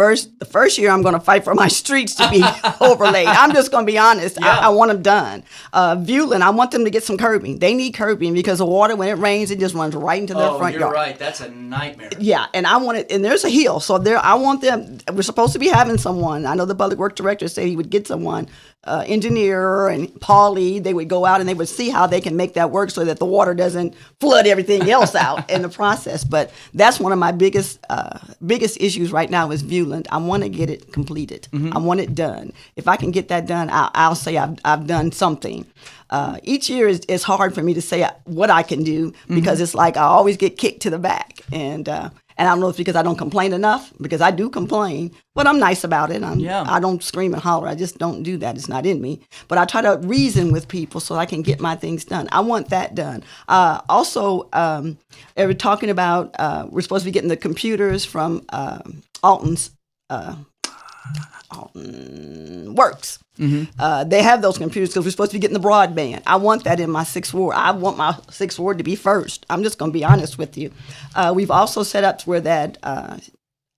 first year I'm going to fight for my streets to be overlaid. I'm just going to be honest. Yeah. I want them done. Viewland, I want them to get some curbing. They need curbing because the water, when it rains, it just runs right into their front yard. Right. That's a nightmare. Yeah, and I want it, and there's a hill, so I want them. We're supposed to be having someone. I know the public work director said he would get someone, engineer and Paulie. They would go out and they would see how they can make that work so that the water doesn't flood everything else out in the process. But that's one of my biggest issues right now is Viewland. I want to get it completed. Mm-hmm. I want it done. If I can get that done, I'll say I've done something. Each year is hard for me to say what I can do because it's like I always get kicked to the back. And I don't know if it's because I don't complain enough, because I do complain, but I'm nice about it. I don't scream and holler. I just don't do that. It's not in me. But I try to reason with people so I can get my things done. I want that done. Also, they were talking about we're supposed to be getting the computers from Alton's Alton Works. Mm-hmm. They have those computers because we're supposed to be getting the broadband. I want that in my 6th ward. I want my 6th ward to be first. I'm just going to be honest with you. We've also set up where that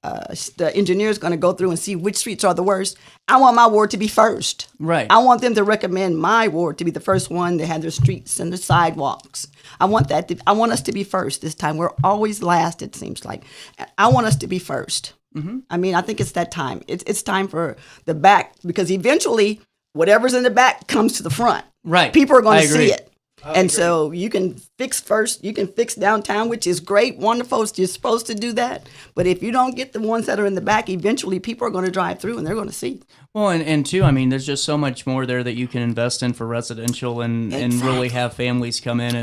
the engineer is going to go through and see which streets are the worst. I want my ward to be first. Right. I want them to recommend my ward to be the first one that had their streets and the sidewalks. I want us to be first this time. We're always last, it seems like. I want us to be first. Mm-hmm. I mean, I think it's that time. It's time for the back, because eventually whatever's in the back comes to the front. Right. People are going to see it. And so you can fix first. You can fix downtown, which is great, wonderful. You're supposed to do that. But if you don't get the ones that are in the back, eventually people are going to drive through and they're going to see. Well, and too, I mean, there's just so much more there that you can invest in for residential and really have families come in.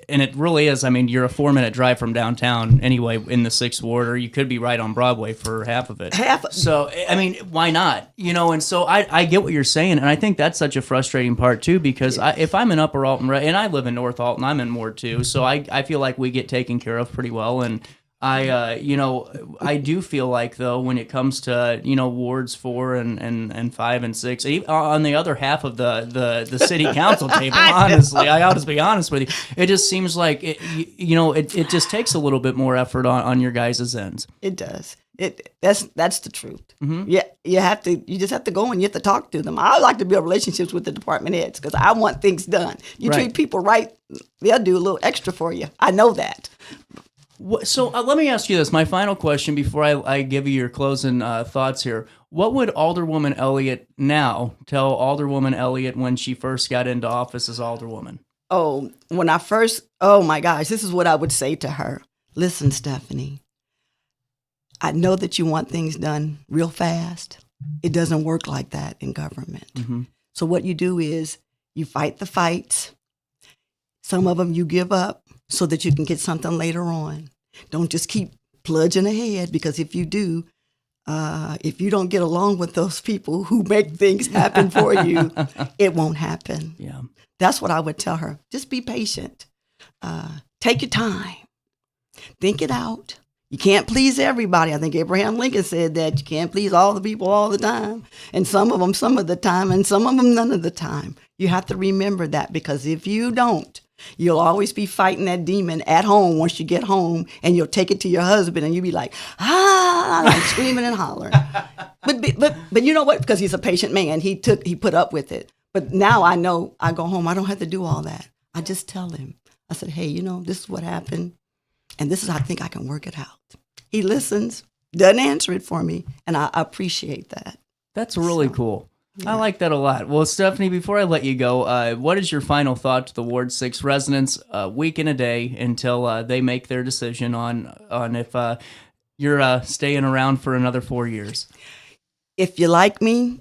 And it really is, I mean, you're a 4-minute drive from downtown anyway in the 6th ward, or you could be right on Broadway for half of it. So, I mean, why not? And so I get what you're saying. And I think that's such a frustrating part too, because if I'm in Upper Alton, and I live in North Alton, I'm in Ward 2, so I feel like we get taken care of pretty well. And I do feel like, though, when it comes to, wards 4 and 5 and 6, on the other half of the city council table, honestly, I ought to be honest with you, it just seems like it just takes a little bit more effort on your guys' ends. It does. That's the truth. Mm-hmm. Yeah, you just have to go and you have to talk to them. I like to build relationships with the department heads because I want things done. You treat people right, they'll do a little extra for you. I know that. So let me ask you this, my final question before I give you your closing thoughts here. What would Alderwoman Elliot now tell Alderwoman Elliot when she first got into office as Alderwoman? Oh my gosh, this is what I would say to her. Listen, Stephanie, I know that you want things done real fast. It doesn't work like that in government. Mm-hmm. So what you do is you fight the fights. Some of them you give up so that you can get something later on. Don't just keep plunging ahead, because if you do, if you don't get along with those people who make things happen for you, it won't happen. Yeah, that's what I would tell her. Just be patient. Take your time. Think it out. You can't please everybody. I think Abraham Lincoln said that you can't please all the people all the time, and some of them some of the time, and some of them none of the time. You have to remember that, because if you don't, you'll always be fighting that demon at home once you get home, and you'll take it to your husband and you'll be like, like screaming and hollering. But you know what? Because he's a patient man, he put up with it. But now I know I go home, I don't have to do all that. I just tell him. I said, hey, this is what happened, and this is how I think I can work it out. He listens, doesn't answer it for me, and I appreciate that. That's really cool. I like that a lot. Well, Stephanie, before I let you go, what is your final thought to the Ward 6 residents a week and a day until they make their decision on if you're staying around for another 4 years? If you like me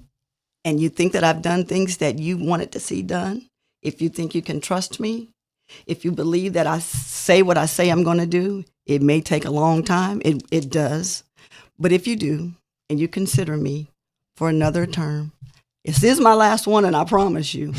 and you think that I've done things that you wanted to see done, if you think you can trust me, if you believe that I say what I say I'm going to do, it may take a long time. It does. But if you do, and you consider me for another term, this is my last one, and I promise you,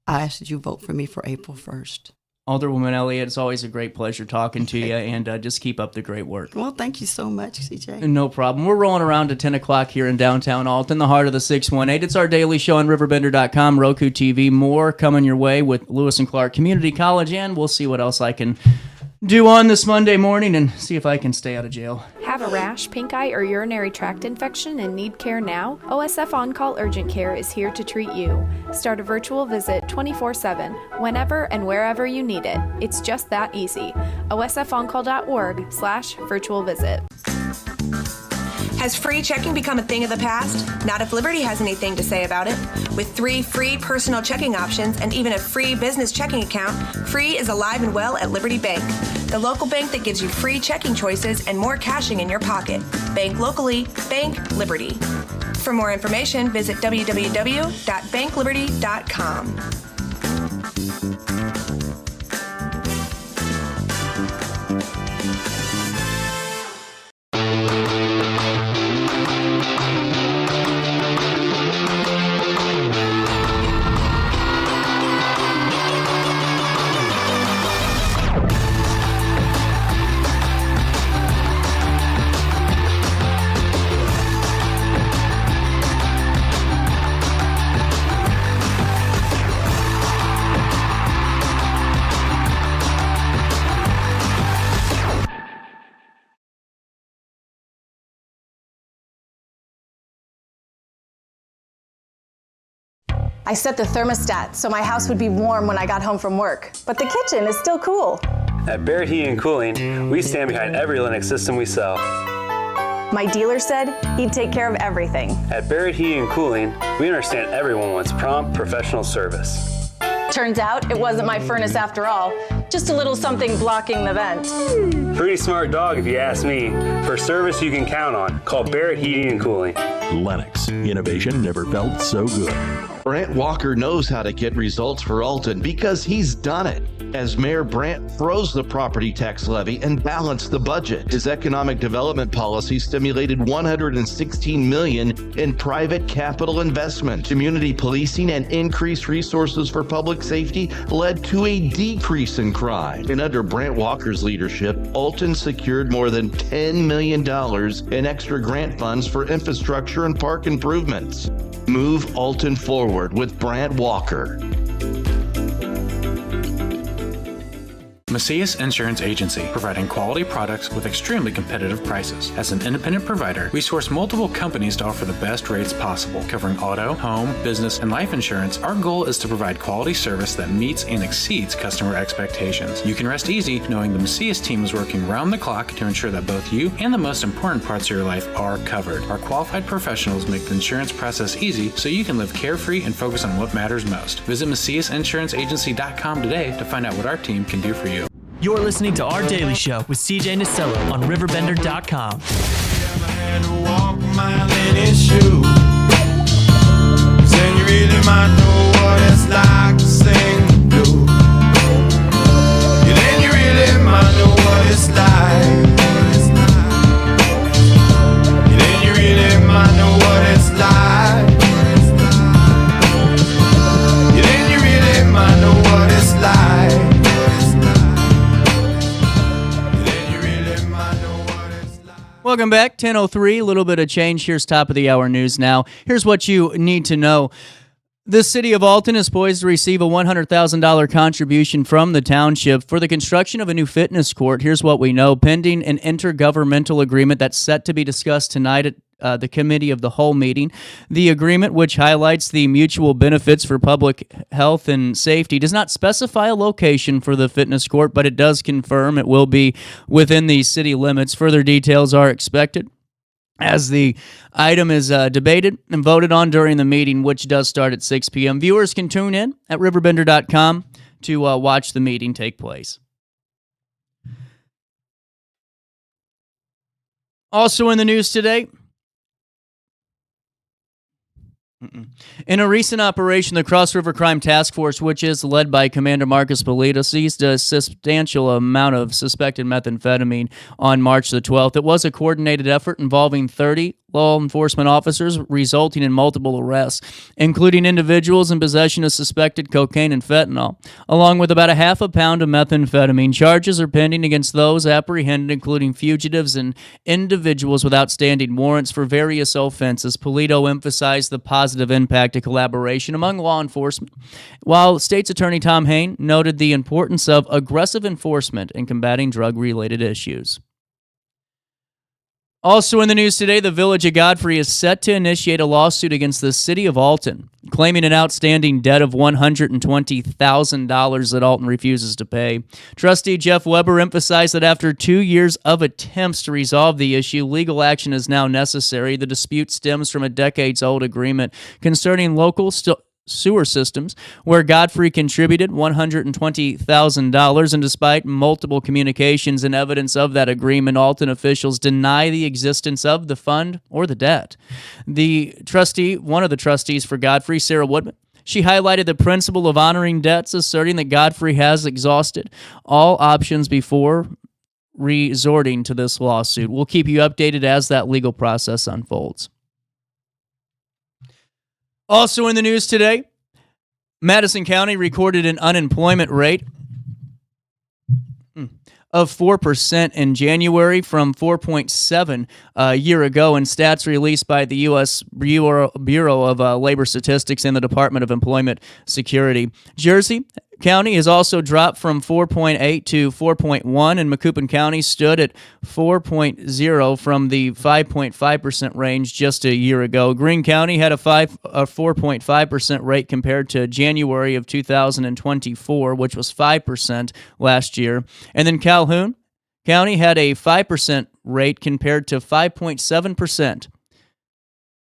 I ask that you vote for me for April 1st. Alderwoman Elliot, it's always a great pleasure talking to you, and just keep up the great work. Well, thank you so much, CJ. No problem. We're rolling around to 10 o'clock here in downtown Alton, the heart of the 618. It's our daily show on RiverBender.com, Roku TV, more coming your way with Lewis and Clark Community College, and we'll see what else I can do on this Monday morning and see if I can stay out of jail. Have a rash, pink eye, or urinary tract infection and need care now? OSF On-Call Urgent Care is here to treat you. Start a virtual visit 24/7, whenever and wherever you need it. It's just that easy. OSFOnCall.org/virtual visit. Has free checking become a thing of the past? Not if Liberty has anything to say about it. With 3 free personal checking options and even a free business checking account, free is alive and well at Liberty Bank, the local bank that gives you free checking choices and more cashing in your pocket. Bank locally, bank Liberty. For more information, visit www.bankliberty.com. I set the thermostat so my house would be warm when I got home from work, but the kitchen is still cool. At Barrett Heating and Cooling, we stand behind every Linux system we sell. My dealer said he'd take care of everything. At Barrett Heating and Cooling, we understand everyone wants prompt, professional service. Turns out it wasn't my furnace after all, just a little something blocking the vent. Pretty smart dog if you ask me. For service you can count on, call Barrett Heating and Cooling. Lennox, innovation never felt so good. Brant Walker knows how to get results for Alton because he's done it. As Mayor Brant froze the property tax levy and balanced the budget, his economic development policy stimulated $116 million in private capital investment. Community policing and increased resources for public safety led to a decrease in crime. And under Brant Walker's leadership, Alton secured more than $10 million in extra grant funds for infrastructure and park improvements. Move Alton forward with Brant Walker. Macias Insurance Agency, providing quality products with extremely competitive prices. As an independent provider, we source multiple companies to offer the best rates possible. Covering auto, home, business, and life insurance, our goal is to provide quality service that meets and exceeds customer expectations. You can rest easy knowing the Macias team is working round the clock to ensure that both you and the most important parts of your life are covered. Our qualified professionals make the insurance process easy so you can live carefree and focus on what matters most. Visit MaciasInsuranceAgency.com today to find out what our team can do for you. You're listening to Our Daily Show with CJ Nasello on RiverBender.com. Then you really might know what it's like to sing the blues. Then you really might know what it's like. Then you really might know what it's like. Then you really might know what it's like. Welcome back, 10:03, a little bit of change. Here's top of the hour news now. Here's what you need to know. The city of Alton is poised to receive a $100,000 contribution from the township for the construction of a new fitness court. Here's what we know. Pending an intergovernmental agreement that's set to be discussed tonight at the Committee of the Whole meeting. The agreement, which highlights the mutual benefits for public health and safety, does not specify a location for the fitness court, but it does confirm it will be within the city limits. Further details are expected. as the item is debated and voted on during the meeting, which does start at 6 p.m. Viewers can tune in at RiverBender.com to watch the meeting take place. Also in the news today, in a recent operation, the Cross River Crime Task Force, which is led by Commander Marcus Polito, seized a substantial amount of suspected methamphetamine on March the 12th. It was a coordinated effort involving 30 law enforcement officers, resulting in multiple arrests, including individuals in possession of suspected cocaine and fentanyl, along with about a half a pound of methamphetamine. Charges are pending against those apprehended, including fugitives and individuals with outstanding warrants for various offenses. Polito emphasized the positive impact of collaboration among law enforcement, while State's Attorney Tom Hain noted the importance of aggressive enforcement in combating drug-related issues. Also in the news today, the Village of Godfrey is set to initiate a lawsuit against the city of Alton, claiming an outstanding debt of $120,000 that Alton refuses to pay. Trustee Jeff Weber emphasized that after 2 years of attempts to resolve the issue, legal action is now necessary. The dispute stems from a decades-old agreement concerning local sewer systems, where Godfrey contributed $120,000, and despite multiple communications and evidence of that agreement, Alton officials deny the existence of the fund or the debt. One of the trustees for Godfrey, Sarah Woodman, she highlighted the principle of honoring debts, asserting that Godfrey has exhausted all options before resorting to this lawsuit. We'll keep you updated as that legal process unfolds. Also in the news today, Madison County recorded an unemployment rate of 4% in January from 4.7% a year ago, in stats released by the U.S. Bureau of Labor Statistics and the Department of Employment Security. Jersey County has also dropped from 4.8 to 4.1, and Macoupin County stood at 4.0 from the 5.5% range just a year ago. Greene County had a 4.5% rate compared to January of 2024, which was 5% last year. And then Calhoun County had a 5% rate compared to 5.7%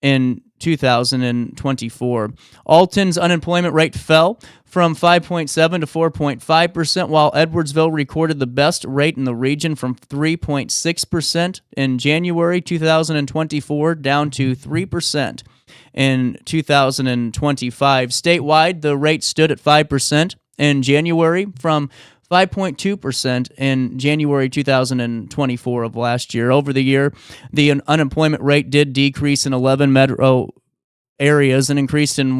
in 2024. Alton's unemployment rate fell from 5.7 to 4.5%, while Edwardsville recorded the best rate in the region from 3.6% in January 2024 down to 3% in 2025. Statewide, the rate stood at 5% in January from 5.2% in January 2024 of last year. Over the year, the unemployment rate did decrease in 11 metro areas and increased in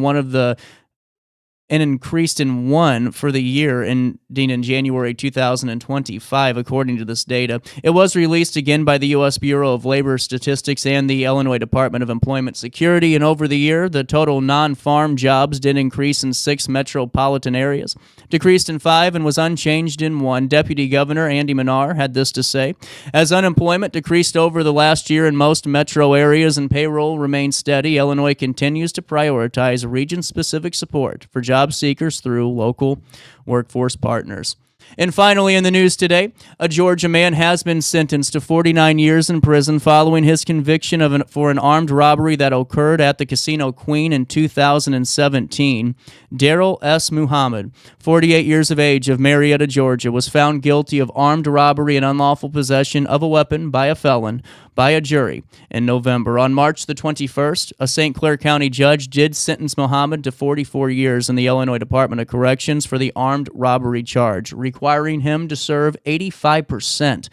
one for the year ending in January 2025, according to this data. It was released again by the U.S. Bureau of Labor Statistics and the Illinois Department of Employment Security, and over the year, the total non-farm jobs did increase in 6 metropolitan areas, decreased in 5, and was unchanged in 1. Deputy Governor Andy Manar had this to say: as unemployment decreased over the last year in most metro areas and payroll remains steady, Illinois continues to prioritize region-specific support for job seekers through local workforce partners. And finally, in the news today, a Georgia man has been sentenced to 49 years in prison following his conviction for an armed robbery that occurred at the Casino Queen in 2017. Daryl S. Muhammad, 48 years of age, of Marietta, Georgia, was found guilty of armed robbery and unlawful possession of a weapon by a felon by a jury in November. On March the 21st, a St. Clair County judge did sentence Muhammad to 44 years in the Illinois Department of Corrections for the armed robbery charge, requiring him to serve 85%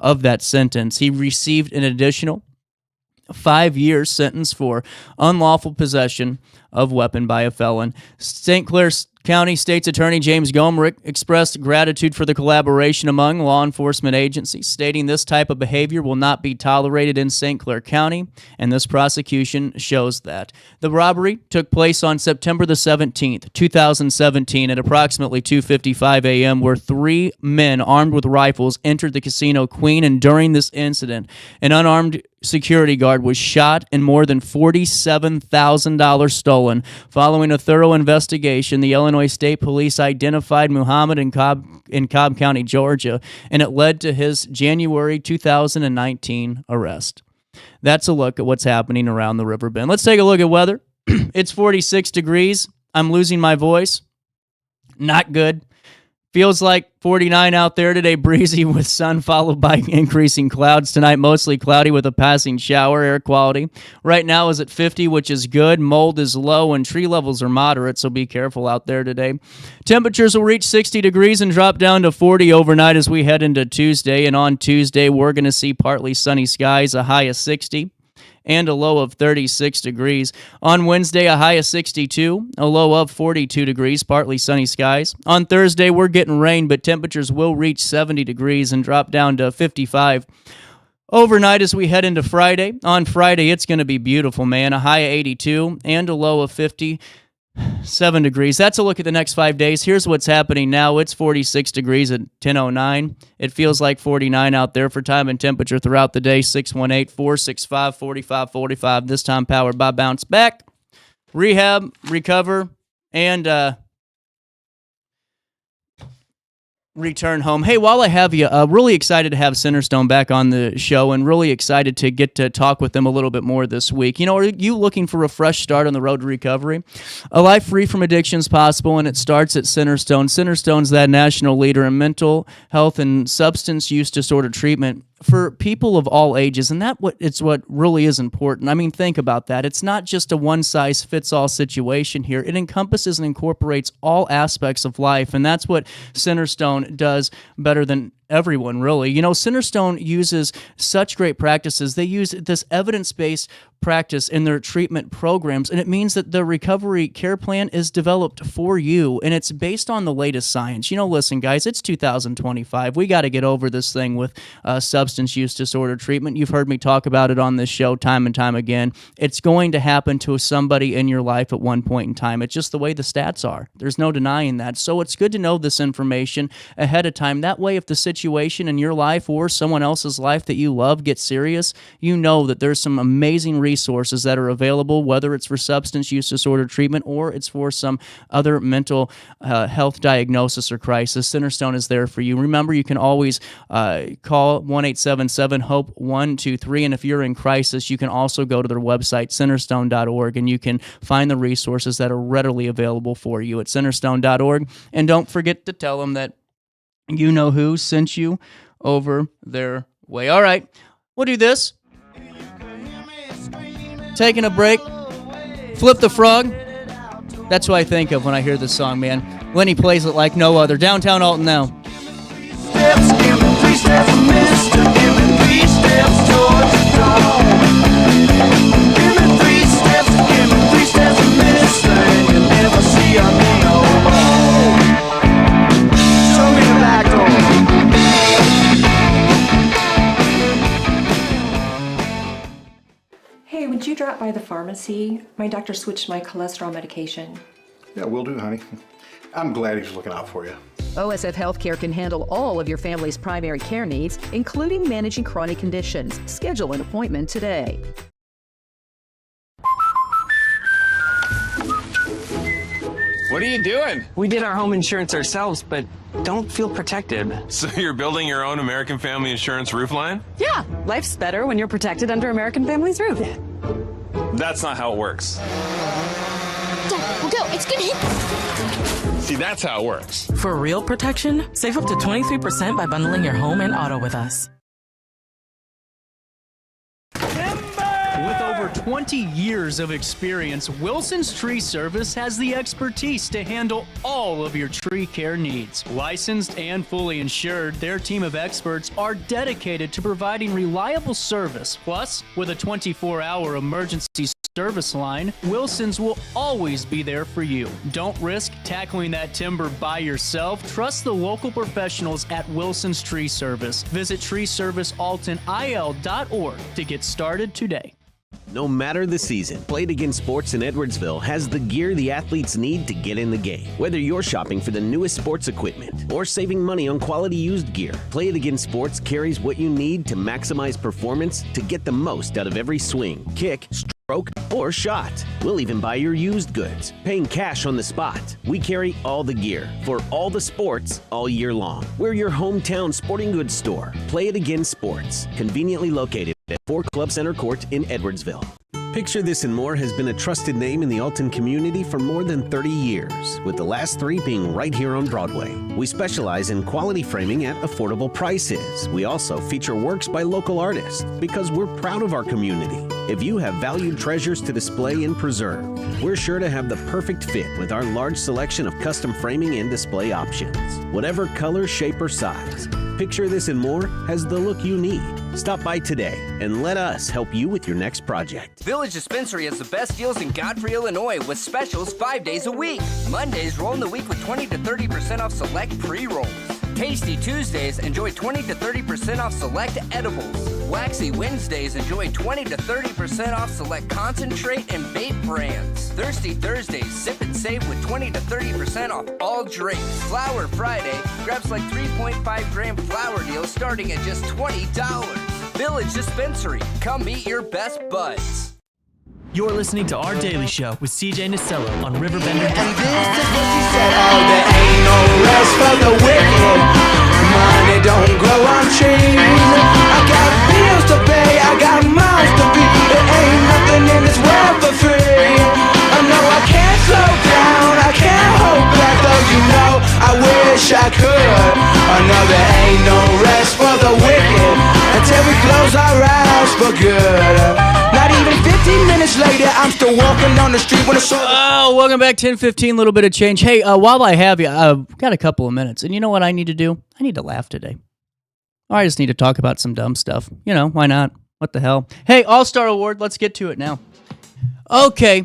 of that sentence. He received an additional 5-year sentence for unlawful possession of weapon by a felon. St. Clair County State's Attorney James Gomerick expressed gratitude for the collaboration among law enforcement agencies, stating this type of behavior will not be tolerated in St. Clair County, and this prosecution shows that. The robbery took place on September the 17th, 2017 at approximately 2:55 a.m., where 3 men armed with rifles entered the Casino Queen, and during this incident, an unarmed security guard was shot and more than $47,000 stolen. Following a thorough investigation, the Illinois State Police identified Muhammad in Cobb County, Georgia, and it led to his January 2019 arrest. That's a look at what's happening around the Riverbend. Let's take a look at weather. It's 46 degrees. I'm losing my voice. Not good. Feels like 49 out there today, breezy with sun followed by increasing clouds. Tonight, mostly cloudy with a passing shower. Air quality right now is at 50, which is good. Mold is low and tree levels are moderate, so be careful out there today. Temperatures will reach 60 degrees and drop down to 40 overnight as we head into Tuesday. And on Tuesday, we're going to see partly sunny skies, a high of 60. And a low of 36 degrees. On Wednesday, a high of 62, a low of 42 degrees, partly sunny skies. On Thursday, we're getting rain, but temperatures will reach 70 degrees and drop down to 55. Overnight as we head into Friday. On Friday, it's going to be beautiful, man. A high of 82 and a low of 57 degrees. That's a look at the next 5 days. Here's what's happening now. It's 46 degrees at 10:09. It feels like 49 out there for time and temperature throughout the day. 618-465-4545. This time powered by Bounce Back. Rehab, recover, and return home. Hey, while I have you, really excited to have Centerstone back on the show and really excited to get to talk with them a little bit more this week. You know, are you looking for a fresh start on the road to recovery? A life free from addiction is possible, and it starts at Centerstone. Centerstone's that national leader in mental health and substance use disorder treatment for people of all ages, and it's what really is important. I mean, think about that. It's not just a one-size-fits-all situation here. It encompasses and incorporates all aspects of life, and that's what Centerstone does better than everyone, really. You know, Centerstone uses such great practices. They use this evidence-based practice in their treatment programs, and it means that the recovery care plan is developed for you, and it's based on the latest science. You know, listen, guys, it's 2025. We got to get over this thing with substance use disorder treatment. You've heard me talk about it on this show time and time again. It's going to happen to somebody in your life at one point in time. It's just the way the stats are. There's no denying that. So it's good to know this information ahead of time. That way, if the situation in your life or someone else's life that you love gets serious, you know that there's some amazing resources that are available, whether it's for substance use disorder treatment or it's for some other mental health diagnosis or crisis. Centerstone is there for you. Remember, you can always call 1-877-HOPE-123, and if you're in crisis, you can also go to their website, centerstone.org, and you can find the resources that are readily available for you at centerstone.org. And don't forget to tell them that you know who sent you over their way. All right, we'll do this. Taking a break. Flip the Frog. That's what I think of when I hear this song, man. Lenny plays it like no other. Downtown Alton now. Steps, give me 3 steps, mister. Give me 3 steps towards the dawn. Give me 3 steps, give me 3 steps, mister. And you'll never see me no more. Show me the back door. Hey, would you drop by the pharmacy? My doctor switched my cholesterol medication. Yeah, will do, honey. I'm glad he's looking out for you. OSF Healthcare can handle all of your family's primary care needs, including managing chronic conditions. Schedule an appointment today. What are you doing? We did our home insurance ourselves, but don't feel protected. So you're building your own American Family Insurance roof line? Yeah, life's better when you're protected under American Family's roof. That's not how it works. Dad, we'll go. It's gonna hit. See, that's how it works. For real protection, save up to 23% by bundling your home and auto with us. With over 20 years of experience, Wilson's Tree Service has the expertise to handle all of your tree care needs. Licensed and fully insured, their team of experts are dedicated to providing reliable service. Plus, with a 24-hour emergency service line, Wilson's will always be there for you. Don't risk tackling that timber by yourself. Trust the local professionals at Wilson's Tree Service. Visit treeservicealtonil.org to get started today. No matter the season, Play It Again Sports in Edwardsville has the gear the athletes need to get in the game. Whether you're shopping for the newest sports equipment or saving money on quality used gear, Play It Again Sports carries what you need to maximize performance to get the most out of every swing, kick, stroke, or shot. We'll even buy your used goods, paying cash on the spot. We carry all the gear for all the sports all year long. We're your hometown sporting goods store. Play It Again Sports, conveniently located at 4 Club Center Court in Edwardsville. Picture This and More has been a trusted name in the Alton community for more than 30 years, with the last 3 being right here on Broadway. We specialize in quality framing at affordable prices. We also feature works by local artists because we're proud of our community. If you have valued treasures to display and preserve, we're sure to have the perfect fit with our large selection of custom framing and display options. Whatever color, shape, or size, Picture This and More has the look you need. Stop by today and let us help you with your next project. Village Dispensary has the best deals in Godfrey, Illinois with specials 5 days a week. Mondays, roll in the week with 20 to 30% off select pre-rolls. Tasty Tuesdays, enjoy 20 to 30% off select edibles. Waxy Wednesdays, enjoy 20 to 30% off select concentrate and vape brands. Thirsty Thursdays, sip and save with 20 to 30% off all drinks. Flower Friday, grab like 3.5 gram flower deals starting at just $20. Village Dispensary, come meet your best buds. You're listening to Our Daily Show with CJ Nasello on RiverBender.com. And this is what she said, oh, there ain't no rest for the wicked. Money don't grow on trees. I got bills to pay, I got mouths to feed. There ain't nothing in this world for free. I know I can't slow down, I can't hold back, though you know I wish I could. I know there ain't no rest for the wicked until we close our eyes for good. Not even 15 minutes later, I'm still walking down the street when it's all... Oh, welcome back, 10:15, little bit of change. Hey, while I have you, I've got a couple of minutes, and you know what I need to do? I need to laugh today. Or I just need to talk about some dumb stuff. You know, why not? What the hell? Hey, All-Star Award, let's get to it now. Okay.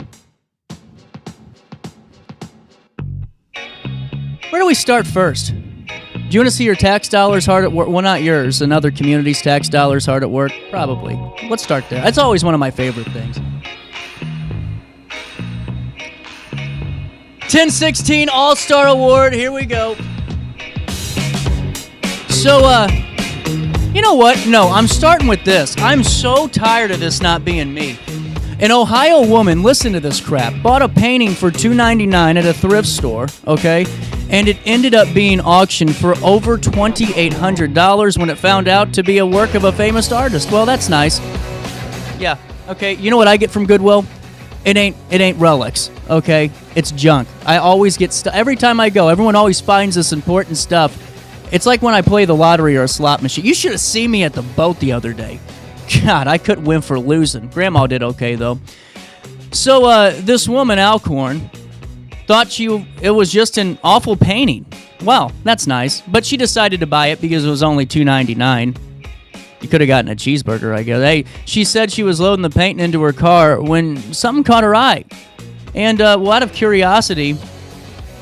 Where do we start first? Do you want to see your tax dollars hard at work? Well, not yours. Another community's tax dollars hard at work? Probably. Let's start there. That's always one of my favorite things. 1016 All-Star Award. Here we go. So, you know what? No, I'm starting with this. I'm so tired of this not being me. An Ohio woman, listen to this crap, bought a painting for $2.99 at a thrift store, okay? And it ended up being auctioned for over $2,800 when it found out to be a work of a famous artist. Well, that's nice. Yeah, okay. You know what I get from Goodwill? It ain't relics, okay? It's junk. I always get stuff. Every time I go, everyone always finds this important stuff. It's like when I play the lottery or a slot machine. You should have seen me at the boat the other day. God, I couldn't win for losing. Grandma did okay, though. So, this woman, Alcorn, thought it was just an awful painting. Well, that's nice. But she decided to buy it because it was only $2.99. You could have gotten a cheeseburger, I guess. Hey, she said she was loading the painting into her car when something caught her eye. And, out of curiosity,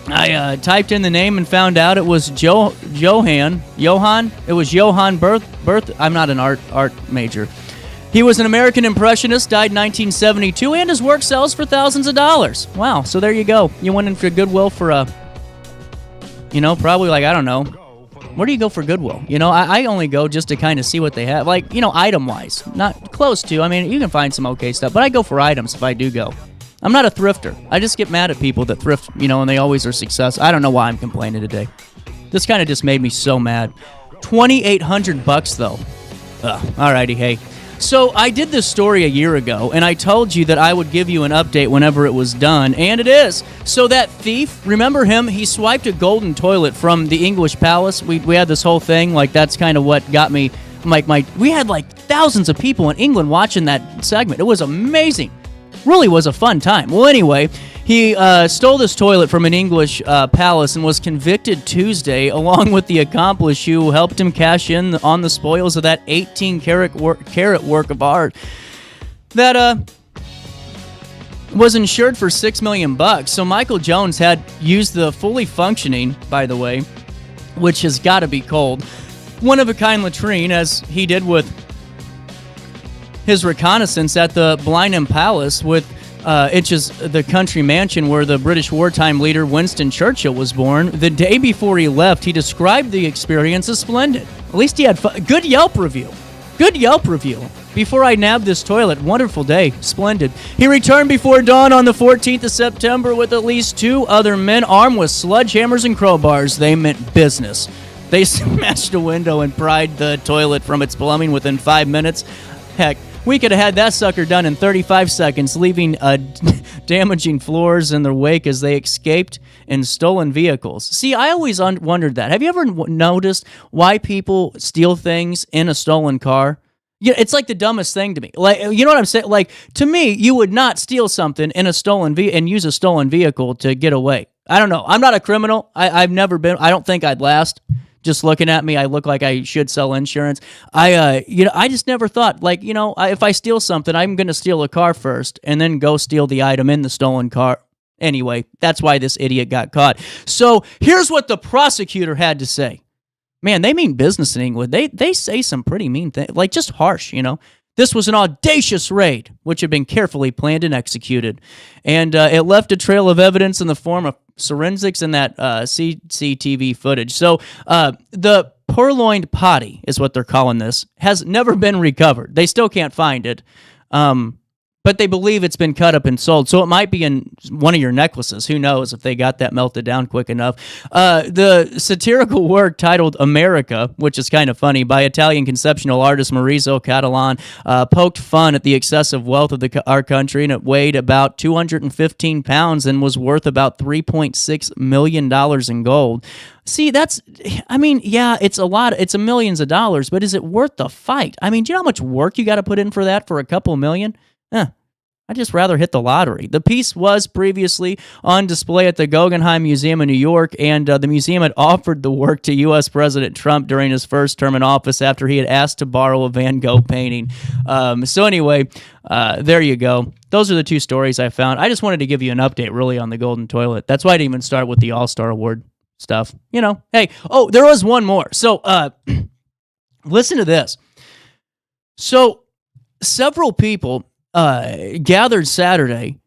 I typed in the name and found out it was Johann. It was Johann Berth. I'm not an art major. He was an American impressionist, died in 1972, and his work sells for thousands of dollars. Wow, so there you go. You went in for Goodwill for probably like, I don't know. Where do you go for Goodwill? You know, I only go just to kind of see what they have. Like, item-wise. Not close to. I mean, you can find some okay stuff, but I go for items if I do go. I'm not a thrifter. I just get mad at people that thrift, and they always are successful. I don't know why I'm complaining today. This kind of just made me so mad. $2,800 though. Alrighty, hey. So I did this story a year ago, and I told you that I would give you an update whenever it was done, and it is. So that thief, remember him? He swiped a golden toilet from the English Palace. We had this whole thing, like that's kind of what got me. We had like thousands of people in England watching that segment. It was amazing. Really was a fun time. Well, anyway, he stole this toilet from an English palace and was convicted Tuesday, along with the accomplice who helped him cash in on the spoils of that 18-carat work of art that was insured for $6 million. So Michael Jones had used the fully functioning, by the way, which has got to be cold, one-of-a-kind latrine, as he did with his reconnaissance at the Blenheim Palace, which is the country mansion where the British wartime leader Winston Churchill was born. The day before he left, he described the experience as splendid. At least he had fun. Good Yelp review. Before I nabbed this toilet, wonderful day, splendid. He returned before dawn on the 14th of September with at least 2 other men armed with sledgehammers and crowbars. They meant business. They smashed a window and pried the toilet from its plumbing within 5 minutes. Heck, we could have had that sucker done in 35 seconds, leaving damaging floors in their wake as they escaped in stolen vehicles. See, I always wondered that. Have you ever noticed why people steal things in a stolen car? Yeah, it's like the dumbest thing to me. Like, you know what I'm saying? Like, to me, you would not steal something in a stolen and use a stolen vehicle to get away. I don't know. I'm not a criminal. I've never been. I don't think I'd last. Just looking at me, I look like I should sell insurance. I just never thought, like, if I steal something, I'm going to steal a car first and then go steal the item in the stolen car. Anyway, that's why this idiot got caught. So here's what the prosecutor had to say. Man, they mean business in England. They say some pretty mean things, like just harsh, This was an audacious raid, which had been carefully planned and executed. And it left a trail of evidence in the form of forensics and that CCTV footage. So the purloined potty, is what they're calling this, has never been recovered. They still can't find it. But they believe it's been cut up and sold. So it might be in one of your necklaces. Who knows if they got that melted down quick enough. The satirical work titled America, which is kind of funny, by Italian conceptual artist Maurizio Catalan, poked fun at the excessive wealth of our country, and it weighed about 215 pounds and was worth about $3.6 million in gold. See, it's a lot. It's millions of dollars, but is it worth the fight? I mean, do you know how much work you got to put in for that for a couple million? I'd just rather hit the lottery. The piece was previously on display at the Guggenheim Museum in New York, and the museum had offered the work to U.S. President Trump during his first term in office after he had asked to borrow a Van Gogh painting. So anyway, there you go. Those are the two stories I found. I just wanted to give you an update, really, on the Golden Toilet. That's why I didn't even start with the All-Star Award stuff. Hey, there was one more. So listen to this. So several people gathered Saturday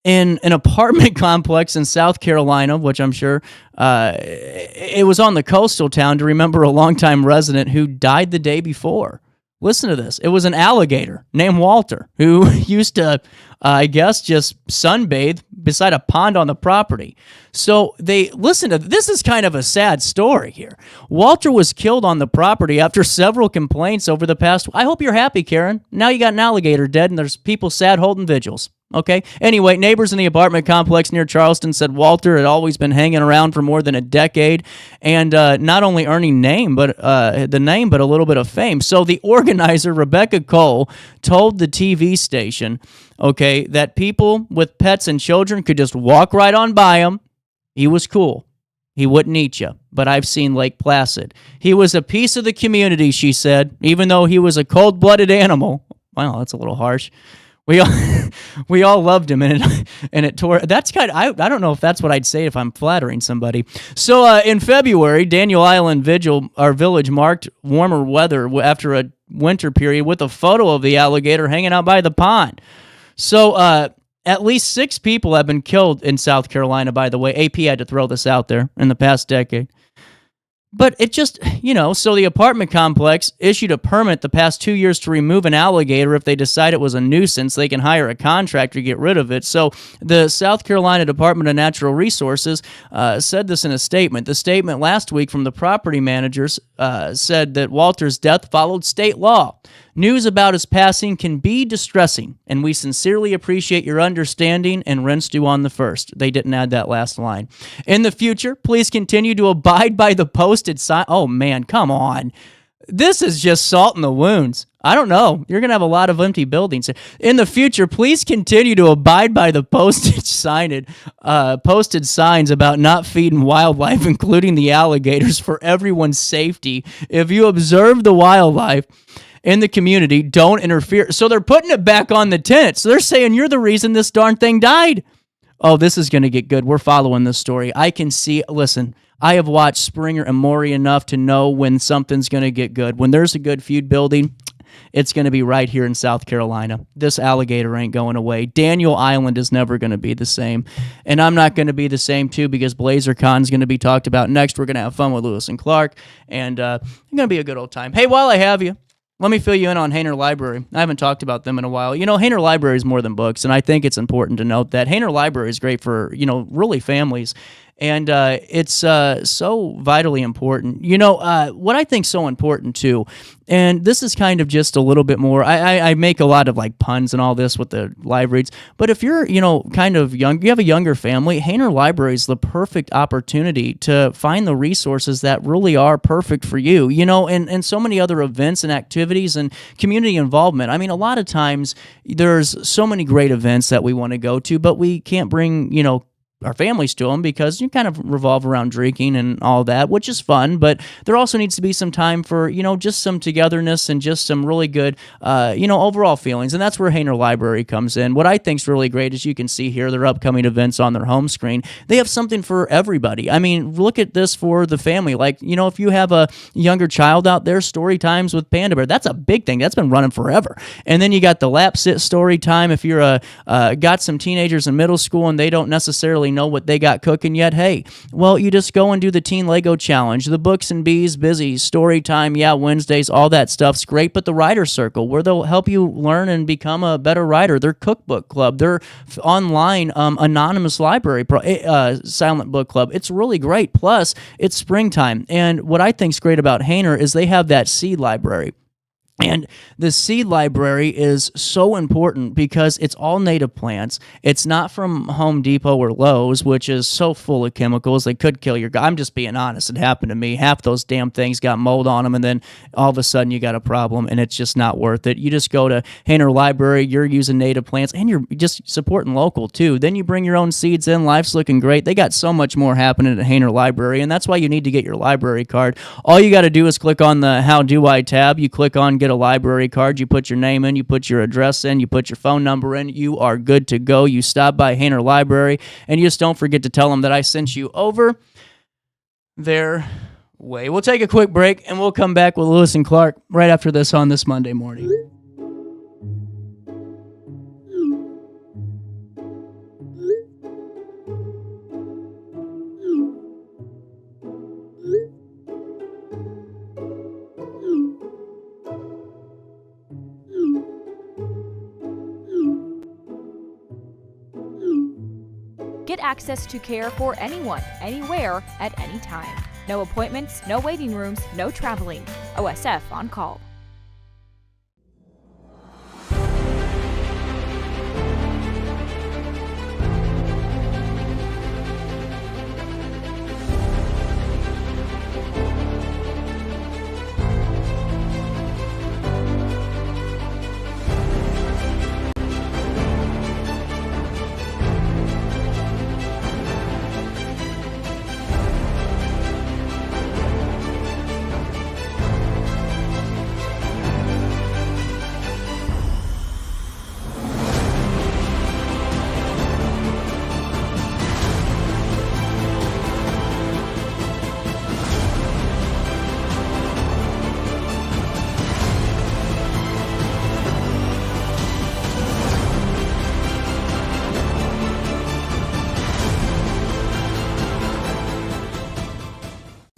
in an apartment complex in South Carolina, which I'm sure it was on the coastal town, to remember a longtime resident who died the day before. Listen to this. It was an alligator named Walter who used to, I guess, just sunbathe beside a pond on the property. So this is kind of a sad story here. Walter was killed on the property after several complaints over the past. I hope you're happy, Karen. Now you got an alligator dead and there's people sad holding vigils. Okay. Anyway, neighbors in the apartment complex near Charleston said Walter had always been hanging around for more than a decade, and not only earning the name, but a little bit of fame. So the organizer, Rebecca Cole, told the TV station, that people with pets and children could just walk right on by him. He was cool. He wouldn't eat you. But I've seen Lake Placid. He was a piece of the community, she said, even though he was a cold-blooded animal. Wow, that's a little harsh. We all loved him, and it tore. That's kind of, I don't know if that's what I'd say if I'm flattering somebody. So in February, Daniel Island Village marked warmer weather after a winter period with a photo of the alligator hanging out by the pond. So at least 6 people have been killed in South Carolina, by the way. AP had to throw this out there in the past decade. But it just, so the apartment complex issued a permit the past 2 years to remove an alligator. If they decide it was a nuisance, they can hire a contractor to get rid of it. So the South Carolina Department of Natural Resources said this in a statement. The statement last week from the property managers said that Walter's death followed state law. News about his passing can be distressing, and we sincerely appreciate your understanding, and rent's due on the 1st. They didn't add that last line. In the future, please continue to abide by the posted sign. Oh, man, come on. This is just salt in the wounds. I don't know. You're going to have a lot of empty buildings. In the future, please continue to abide by the posted signs about not feeding wildlife, including the alligators, for everyone's safety. If you observe the wildlife in the community, don't interfere. So they're putting it back on the tent. So they're saying you're the reason this darn thing died. Oh, this is going to get good. We're following this story. I can see, listen, I have watched Springer and Maury enough to know when something's going to get good. When there's a good feud building, it's going to be right here in South Carolina. This alligator ain't going away. Daniel Island is never going to be the same. And I'm not going to be the same, too, because BlazerCon is going to be talked about next. We're going to have fun with Lewis and Clark, and it's going to be a good old time. Hey, while I have you, let me fill you in on Hainer Library. I haven't talked about them in a while. Hainer Library is more than books, and I think it's important to note that Hainer Library is great for, really families. And it's so vitally important. You know, what I think so important too, and this is kind of just a little bit more, I make a lot of like puns and all this with the live reads, but if you're, you know, kind of young, you have a younger family, Hainer Library is the perfect opportunity to find the resources that really are perfect for you, you know, and so many other events and activities and community involvement. I mean, a lot of times there's so many great events that we want to go to, but we can't bring, you know, our families to them because you kind of revolve around drinking and all that, which is fun, but there also needs to be some time for, you know, just some togetherness and just some really good, you know, overall feelings. And that's where Hainer Library comes in. What I think is really great is you can see here their upcoming events on their home screen. They have something for everybody. I mean, look at this for the family. Like, you know, if you have a younger child out there, story times with Panda Bear, that's a big thing. That's been running forever. And then you got the lap sit story time. If you're got some teenagers in middle school and they don't necessarily know what they got cooking yet, hey, well, you just go and do the Teen Lego Challenge, the Books and Bees busy story time, yeah, Wednesdays, all that stuff's great. But the Writer Circle, where they'll help you learn and become a better writer, their cookbook club, their online anonymous library silent book club, it's really great. Plus it's springtime, and what I think's great about Hainer is they have that seed library. And the seed library is so important because it's all native plants. It's not from Home Depot or Lowe's, which is so full of chemicals. They could kill your guy. I'm just being honest. It happened to me. Half those damn things got mold on them, and then all of a sudden you got a problem, and it's just not worth it. You just go to Hainer Library, you're using native plants, and you're just supporting local too. Then you bring your own seeds in. Life's looking great. They got so much more happening at Hainer Library, and that's why you need to get your library card. All you got to do is click on the How Do I tab. You click on Get a Library Card, you put your name in, you put your address in, you put your phone number in, you are good to go. You stop by Hainer Library, and you just don't forget to tell them that I sent you over their way. We'll take a quick break, and we'll come back with Lewis and Clark right after this on this Monday morning. Get access to care for anyone, anywhere, at any time. No appointments, no waiting rooms, no traveling. OSF on call.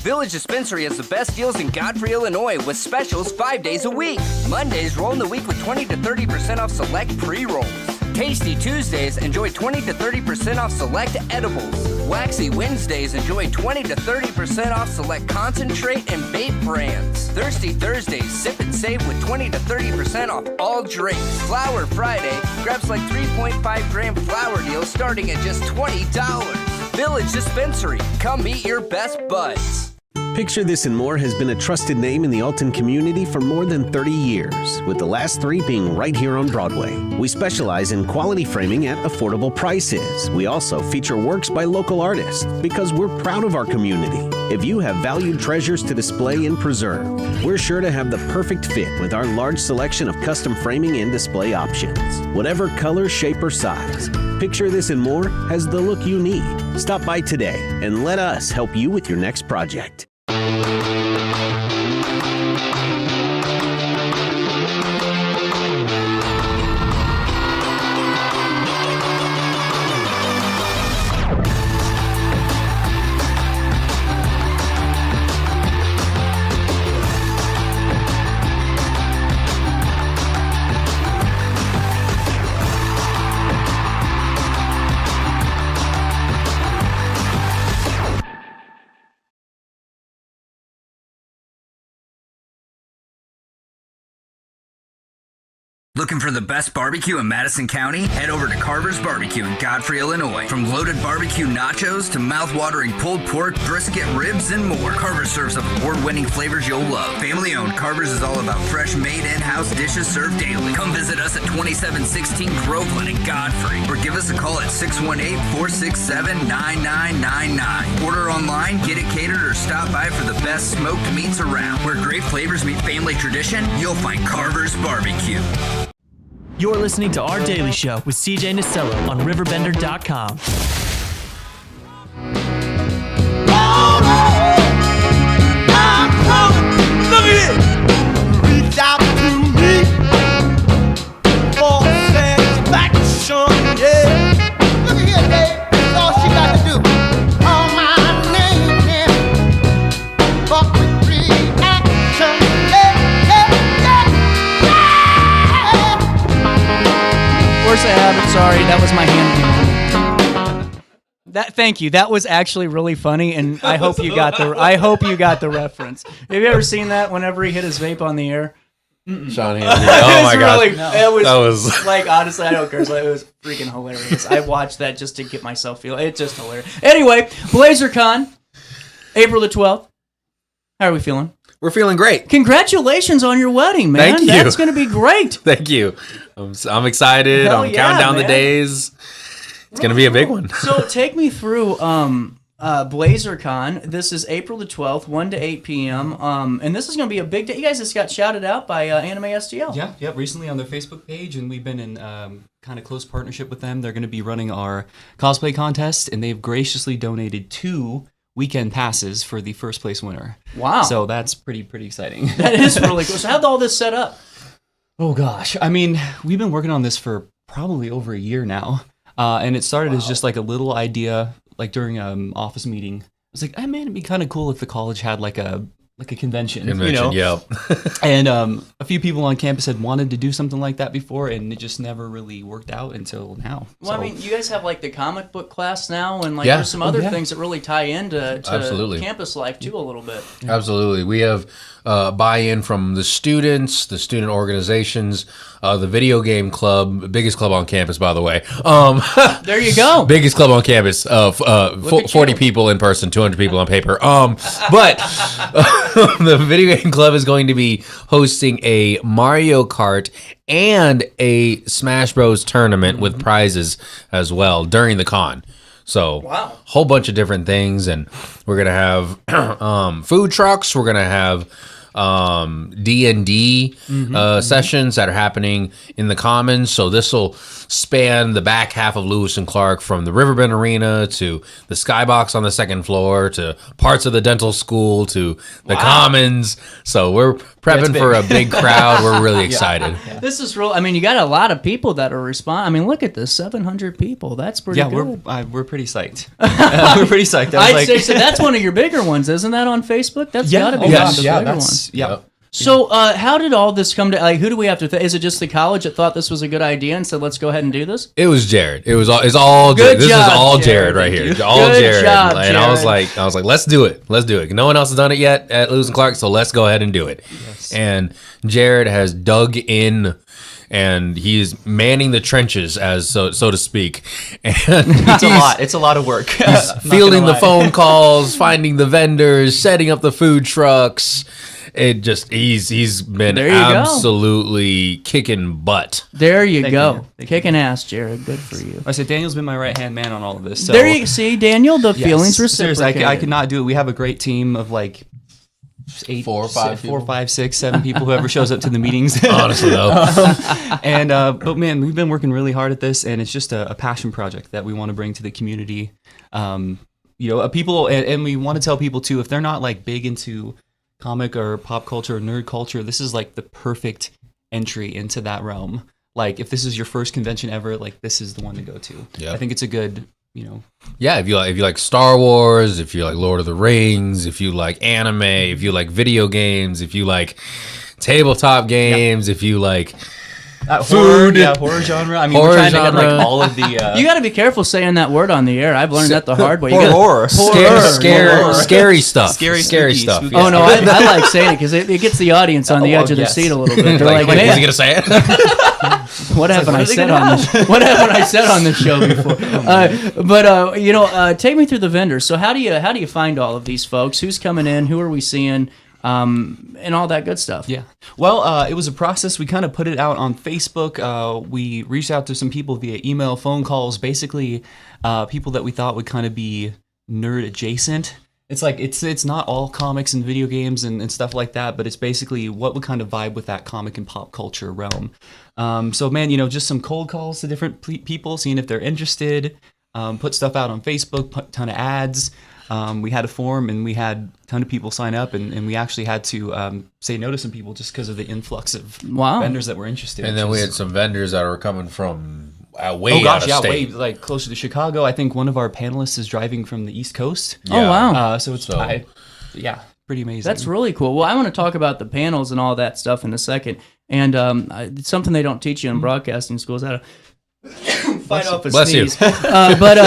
Village Dispensary has the best deals in Godfrey, Illinois, with specials 5 days a week. Mondays roll in the week with 20 to 30% off select pre-rolls. Tasty Tuesdays, enjoy 20 to 30% off select edibles. Waxy Wednesdays, enjoy 20 to 30% off select concentrate and vape brands. Thirsty Thursdays, sip and save with 20 to 30% off all drinks. Flower Friday, grabs like 3.5 gram flower deals starting at just $20. Village Dispensary, come meet your best buds. Picture This and More has been a trusted name in the Alton community for more than 30 years, with the last 3 being right here on Broadway. We specialize in quality framing at affordable prices. We also feature works by local artists because we're proud of our community. If you have valued treasures to display and preserve, we're sure to have the perfect fit with our large selection of custom framing and display options. Whatever color, shape, or size, Picture This and More has the look you need. Stop by today and let us help you with your next project. Looking for the best barbecue in Madison County? Head over to Carver's Barbecue in Godfrey, Illinois. From loaded barbecue nachos to mouth-watering pulled pork, brisket, ribs, and more, Carver's serves up award-winning flavors you'll love. Family-owned, Carver's is all about fresh, made in-house dishes served daily. Come visit us at 2716 Groveland in Godfrey, or give us a call at 618-467-9999. Order online, get it catered, or stop by for the best smoked meats around. Where great flavors meet family tradition, you'll find Carver's Barbecue. You're listening to Our Daily Show with CJ Nasello on RiverBender.com. Look at it! Reach out to me for satisfaction, yeah. Look at here, Dave. That's all she got to do. Call my name, yeah. Fuck with reaction, yeah, yeah, yeah. Of course I haven't. Sorry, that was my hand. Thank you. That was actually really funny, and I hope you got the reference. Have you ever seen that? Whenever he hit his vape on the air. Sean Handy. Oh my god, really, that was like, honestly, I don't care. It was freaking hilarious. I watched that just to get myself feel. It's just hilarious. Anyway, BlazerCon, April the 12th. How are we feeling? We're feeling great. Congratulations on your wedding, man. Thank you. That's going to be great. Thank you. I'm excited. Hell I'm yeah, counting down man. the days. It's going to be a big one. So take me through BlazerCon. This is April the 12th, 1 to 8 p.m. And this is going to be a big day. You guys just got shouted out by Anime STL. Yeah, recently on their Facebook page, and we've been in kind of close partnership with them. They're going to be running our cosplay contest, and they've graciously donated 2 weekend passes for the first place winner. Wow. So that's pretty exciting. That is really cool. So how'd all this set up? Oh gosh. I mean, we've been working on this for probably over a year now. And it started as just like a little idea, like during an office meeting. I was like, hey man, it'd be kind of cool if the college had like a convention, you know? Yep. And a few people on campus had wanted to do something like that before, and it just never really worked out until now. Well, I mean, you guys have like the comic book class now, and like Yeah. there's some other things that really tie into Absolutely. campus life too a little bit. Absolutely. We have buy-in from the students, the student organizations, the video game club, biggest club on campus, by the way. There you go. Biggest club on campus. 40 people in person, 200 people on paper. But the video game club is going to be hosting a Mario Kart and a Smash Bros tournament with prizes as well during the con. So, whole bunch of different things, and we're gonna have food trucks. We're gonna have D&D sessions that are happening in the Commons. So this will span the back half of Lewis and Clark, from the Riverbend Arena to the Skybox on the second floor to parts of the dental school to the Commons. So we're prepping for a big crowd. We're really excited. Yeah. This is real. I mean, you got a lot of people that are responding. I mean, look at this, 700 people. That's pretty good. We're pretty psyched. We're pretty psyched. I'd say so. That's one of your bigger ones, isn't that on Facebook? That's got to be one of the bigger ones. Yeah. So how did all this come to? Like, who do we have to? Is it just the college that thought this was a good idea and said, "Let's go ahead and do this"? It was Jared. It's all good Jared. This job, is all Jared right here. Thank you. All Good Jared. job, And Jared. I was like, let's do it. Let's do it. No one else has done it yet at Lewis and Clark, so let's go ahead and do it. Yes. And Jared has dug in, and he's manning the trenches, as so to speak. And It's a lot. It's a lot of work. He's fielding the phone calls, finding the vendors, setting up the food trucks. He's been absolutely kicking butt. There you go. Kicking ass, Jared. Good for you. I said Daniel's been my right-hand man on all of this. So. There you see, Daniel, the feelings reciprocated. Seriously, I could not do it. We have a great team of like 4, 5, 6, 7 people, whoever shows up to the meetings. Honestly, though. But man, we've been working really hard at this, and it's just a passion project that we want to bring to the community. People, and we want to tell people too, if they're not like big into comic or pop culture or nerd culture, this is like the perfect entry into that realm. Like, if this is your first convention ever, like, this is the one to go to. Yep. I think it's a good, Yeah, if you like Star Wars, if you like Lord of the Rings, if you like anime, if you like video games, if you like tabletop games, if you like food, horror genre. I mean, horror we're trying genre. to get like all of the. You got to be careful saying that word on the air. I've learned that the hard way. Horror. Scary stuff. Scary stuff. spooky. Oh no, I like saying it because it gets the audience on the edge of their seat a little bit. They're like, man, is he gonna say it? What haven't I said on this? What haven't I said on this show before? Take me through the vendors. So how do you find all of these folks? Who's coming in? Who are we seeing? And all that good stuff. Yeah. Well, it was a process. We kind of put it out on Facebook. We reached out to some people via email, phone calls, basically people that we thought would kind of be nerd adjacent. It's like it's not all comics and video games and stuff like that, but it's basically what would kind of vibe with that comic and pop culture realm. So man, just some cold calls to different people, seeing if they're interested. Put stuff out on Facebook, put a ton of ads. We had a forum and we had a ton of people sign up, and we actually had to say no to some people just because of the influx of vendors that were interested. And then we had some vendors that were coming from way out of state. way like closer to Chicago. I think one of our panelists is driving from the East Coast. Yeah. Oh wow! So it's pretty amazing. That's really cool. Well, I want to talk about the panels and all that stuff in a second. And it's something they don't teach you in broadcasting schools. How to fight off a sneeze. But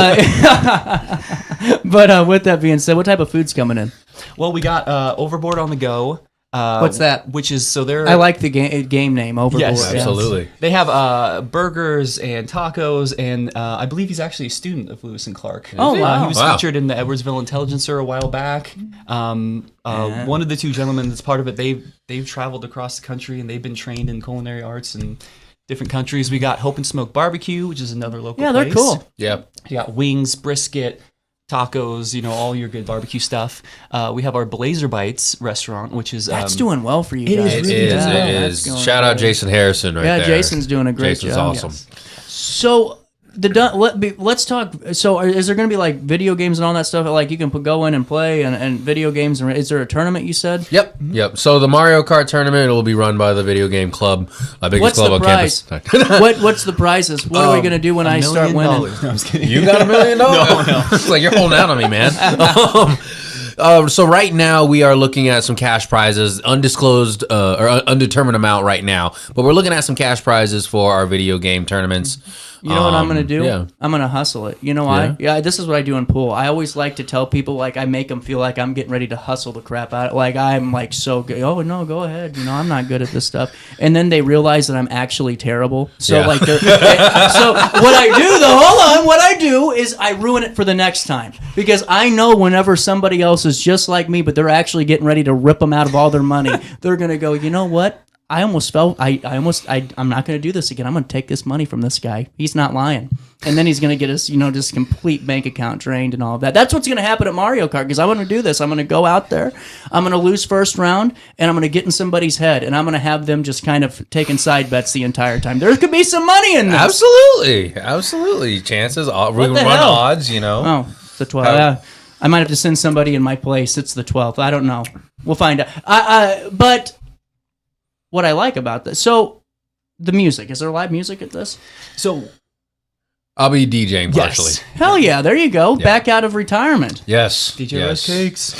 with that being said, what type of food's coming in? Well, we got Overboard on the Go. What's that? Which is they're. I like the game name Overboard. Yes, absolutely. They have burgers and tacos, and I believe he's actually a student of Lewis and Clark. Oh wow! He was featured in the Edwardsville Intelligencer a while back. One of the two gentlemen that's part of it, they've traveled across the country and they've been trained in culinary arts and different countries. We got Hope and Smoke Barbecue, which is another local place. Yeah, they're cool. Yeah. You got wings, brisket, tacos, all your good barbecue stuff. We have our Blazer Bites restaurant, which is... That's doing well for you guys. It is. Shout out Jason Harrison right there. Yeah, Jason's doing a great job. Jason's awesome. Yes. So... let's talk. So, is there going to be like video games and all that stuff? Like you can go in and play and video games. And is there a tournament? You said. Yep. So the Mario Kart tournament will be run by the Video Game Club, our biggest club on campus. What's the prizes? What are we going to do when I start winning? No, I'm just kidding. You got $1 million? No. It's like you're holding out on me, man. So right now we are looking at some cash prizes, undisclosed or undetermined amount right now, but we're looking at some cash prizes for our video game tournaments. You know what I'm going to do? Yeah. I'm going to hustle it. You know why? Yeah, this is what I do in pool. I always like to tell people, like, I make them feel like I'm getting ready to hustle the crap out of it. Like, I'm, like, so good. Oh, no, go ahead. I'm not good at this stuff. And then they realize that I'm actually terrible. So, so what I do is I ruin it for the next time. Because I know whenever somebody else is just like me, but they're actually getting ready to rip them out of all their money, they're going to go, you know what? I'm not going to do this again. I'm going to take this money from this guy. He's not lying. And then he's going to get his, just complete bank account drained and all of that. That's what's going to happen at Mario Kart because I want to do this. I'm going to go out there. I'm going to lose first round and I'm going to get in somebody's head and I'm going to have them just kind of taking side bets the entire time. There could be some money in this. Absolutely. Chances are we What the run hell? odds, Oh, it's the 12th. I might have to send somebody in my place. It's the 12th. I don't know. We'll find out. But what I like about this, so the music, is there live music at this? So I'll be DJing partially. Hell yeah, there you go. Yeah. Back out of retirement. Yes. DJ Rice Cakes.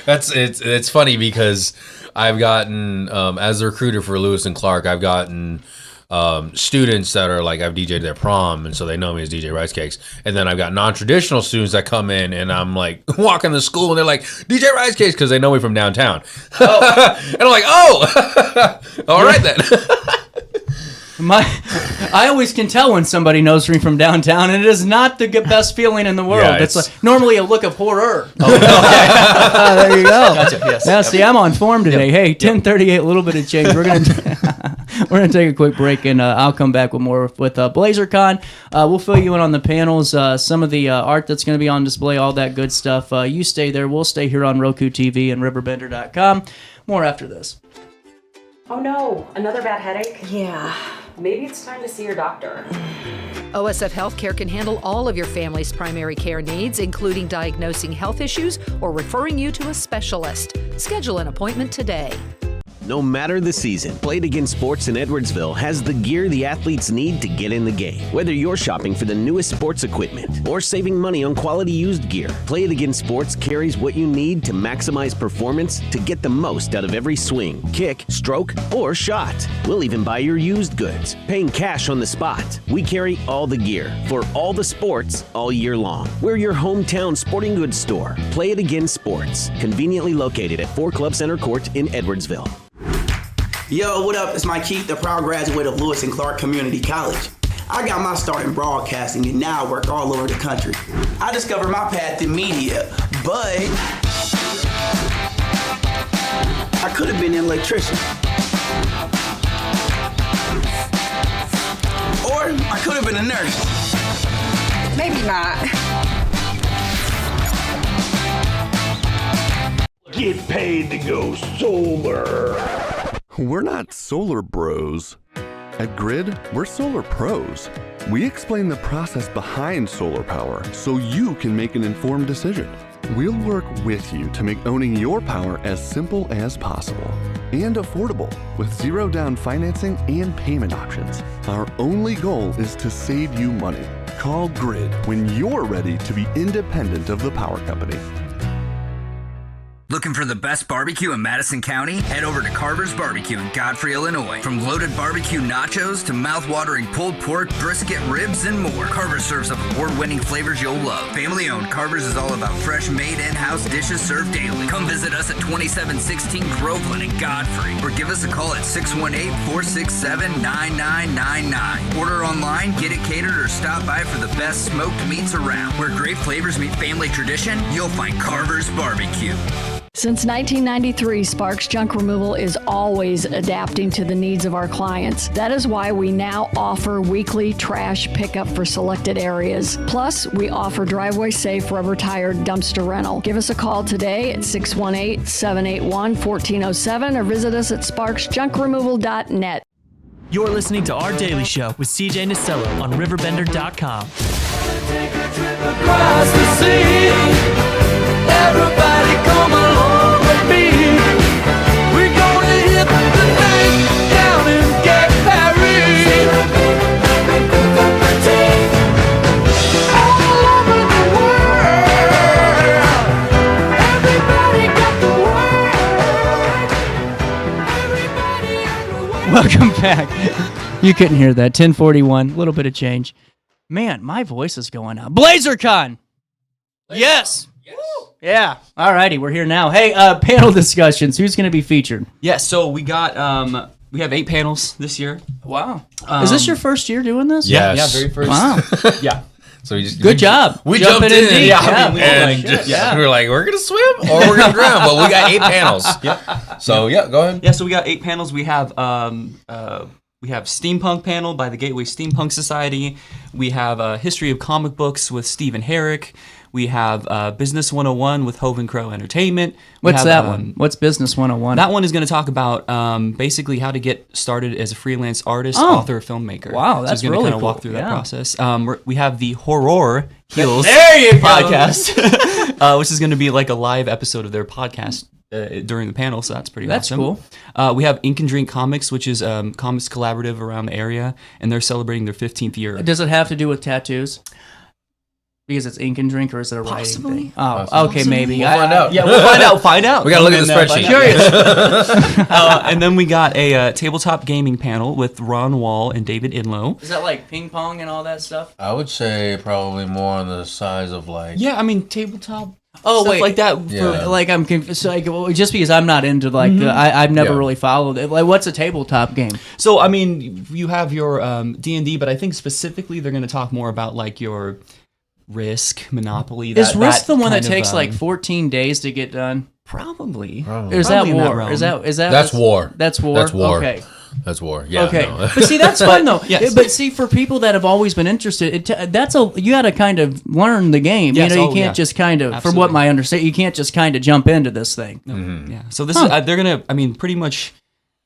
It's funny because I've gotten as a recruiter for Lewis and Clark, I've gotten students that are like, I've DJ'd their prom, and so they know me as DJ Rice Cakes. And then I've got non-traditional students that come in, and I'm like walking to school, and they're like, DJ Rice Cakes, because they know me from downtown. And I'm like, oh, all right then. I always can tell when somebody knows me from downtown, and it is not the best feeling in the world. Yeah, it's like normally a look of horror. Oh, okay. There you go. Gotcha. Yes. Now, see, I'm on form today. Hey, 1038, a little bit of change. We're gonna take a quick break, and I'll come back with more with BlazerCon. We'll fill you in on the panels, some of the art that's going to be on display, all that good stuff. You stay there. We'll stay here on Roku TV and RiverBender.com. More after this. Oh no, another bad headache? Yeah. Maybe it's time to see your doctor. OSF Healthcare can handle all of your family's primary care needs, including diagnosing health issues or referring you to a specialist. Schedule an appointment today. No matter the season, Play It Again Sports in Edwardsville has the gear the athletes need to get in the game. Whether you're shopping for the newest sports equipment or saving money on quality used gear, Play It Again Sports carries what you need to maximize performance to get the most out of every swing, kick, stroke, or shot. We'll even buy your used goods, paying cash on the spot. We carry all the gear for all the sports all year long. We're your hometown sporting goods store. Play It Again Sports, conveniently located at 4 Club Center Court in Edwardsville. Yo, what up? It's Mike Keith, the proud graduate of Lewis and Clark Community College. I got my start in broadcasting and now I work all over the country. I discovered my path in media, but I could have been an electrician. Or I could have been a nurse. Maybe not. Get paid to go solar. We're not solar bros. At Grid, we're solar pros. We explain the process behind solar power so you can make an informed decision. We'll work with you to make owning your power as simple as possible and affordable with zero down financing and payment options. Our only goal is to save you money. Call Grid when you're ready to be independent of the power company. Looking for the best barbecue in Madison County? Head over to Carver's Barbecue in Godfrey, Illinois. From loaded barbecue nachos to mouth-watering pulled pork, brisket, ribs, and more, Carver's serves up award-winning flavors you'll love. Family-owned, Carver's is all about fresh, made in-house dishes served daily. Come visit us at 2716 Groveland in Godfrey, or give us a call at 618-467-9999. Order online, get it catered, or stop by for the best smoked meats around. Where great flavors meet family tradition, you'll find Carver's Barbecue. Since 1993, Sparks Junk Removal is always adapting to the needs of our clients. That is why we now offer weekly trash pickup for selected areas. Plus, we offer driveway-safe rubber-tired dumpster rental. Give us a call today at 618-781-1407 or visit us at sparksjunkremoval.net. You're listening to Our Daily Show with CJ Nasello on RiverBender.com. Take a trip across the sea. Everybody come along with me. We're gonna hit the night down in Gay Paris. All over the world. Everybody got the world. Welcome back. You couldn't hear that. 1041, a little bit of change. Man, my voice is going out. BlazerCon! Yes! Yeah. All righty, we're here now. Hey, panel discussions. Who's going to be featured? Yeah, so we got we have 8 panels this year. Wow. Is this your first year doing this? Yes. Yeah, very first. Wow. Yeah. So good job. We jumped in. Deep. Yeah, we were like, we're gonna swim or we're gonna drown. But we got 8 panels. Yep. So yeah, go ahead. Yeah, so we got 8 panels. We have Steampunk panel by the Gateway Steampunk Society. We have History of Comic Books with Stephen Herrick. We have Business 101 with Hoven Crow Entertainment. What's that one? What's Business 101? That one is going to talk about basically how to get started as a freelance artist, author, filmmaker. Wow, that's so really cool. Walk through that process. We have the Horror Heels there you go. podcast, which is going to be like a live episode of their podcast during the panel, so that's pretty awesome. Cool. We have Ink and Drink Comics, which is comics collaborative around the area, and they're celebrating their 15th year. Does it have to do with tattoos? Because it's ink and drink, or is it a writing thing? Oh, okay, maybe. We'll find out. Yeah, we'll find out. We got to look at the spreadsheet. Curious. And then we got a tabletop gaming panel with Ron Wall and David Inlow. Is that like ping pong and all that stuff? I would say probably more on the size of like. Yeah, I mean tabletop. Oh stuff wait, like that. Yeah. Like I'm confused. So like, just because I'm not into like I've never really followed it. Like, what's a tabletop game? So I mean, you have your D&D, but I think specifically they're going to talk more about like your Risk, Monopoly. Is Risk the one that takes like 14 days to get done? Probably. Or is that War? Is that That's War. That's War. That's War. Okay. That's War. Yeah. Okay. No. But see, that's fun though. Yes. But see, for people that have always been interested, you got to kind of learn the game. Yes. You can't just kind of, from what my understanding, you can't just kind of jump into this thing. Mm-hmm. Yeah. So this is they're gonna. I mean, pretty much,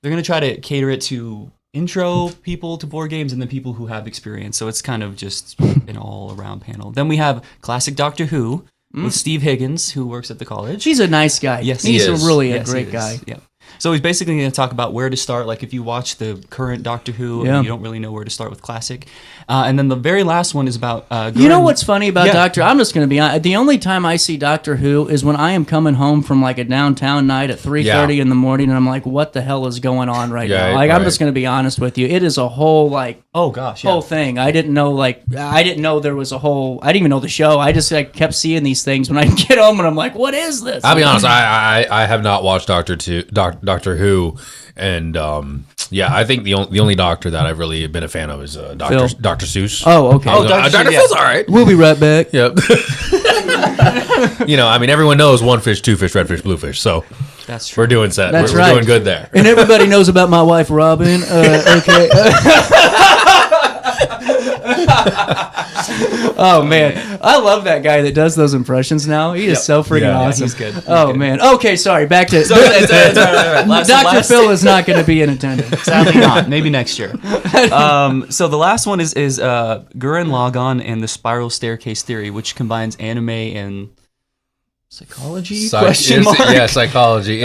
they're gonna try to cater it to intro people to board games and then people who have experience. So it's kind of just an all-around panel. Then we have Classic Doctor Who with Steve Higgins, who works at the college. He's a nice guy. Yes, he's he is. Really a great guy. Yeah. So he's basically going to talk about where to start. Like if you watch the current Doctor Who, and you don't really know where to start with classic. And then the very last one is about. You know what's funny about Doctor? I'm just going to be honest. The only time I see Doctor Who is when I am coming home from like a downtown night at 3:30 in the morning, and I'm like, "What the hell is going on right now?" Like I'm just going to be honest with you. It is a whole like whole thing. I didn't know there was a whole. I didn't even know the show. I just kept seeing these things when I get home, and I'm like, "What is this?" I'll be honest. I have not watched Doctor Who, and I think the only Doctor that I've really been a fan of is Dr. Seuss. Oh, okay. Dr. Phil's all right. We'll be right back. Yep. Everyone knows one fish, two fish, red fish, blue fish. So that's true. We're doing set. That's we're doing good there. And everybody knows about my wife, Robin. Okay. Oh man, I love that guy that does those impressions now. He is so freaking awesome. He's good. Man. Okay, sorry. Back to right. Dr. Phil is not going to be in attendance. Sadly not. Maybe next year. So the last one is Gurren Lagann and the Spiral Staircase Theory, which combines anime and psychology. Question mark. Yeah, psychology.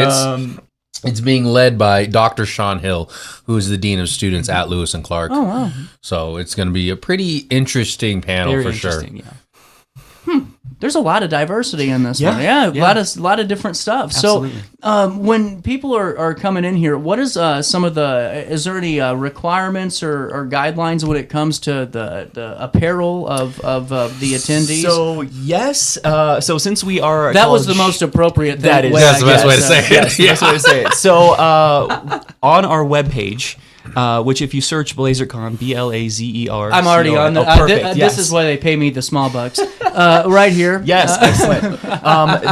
It's being led by Dr. Sean Hill, who is the Dean of Students at Lewis and Clark. Oh, wow. So it's going to be a pretty interesing panel for sure. Yeah. There's a lot of diversity in this one. Yeah. A lot of different stuff. Absolutely. So when people are coming in here, what is is there any requirements or guidelines when it comes to the apparel of the attendees? So yes. So since we are that was the most appropriate thing. That's the best way to say it. Yes, the best way to say it. So on our webpage, which if you search BlazerCon, BLAZER. I'm already on the. Perfect. This is why they pay me the small bucks. Right here. Yes, excellent.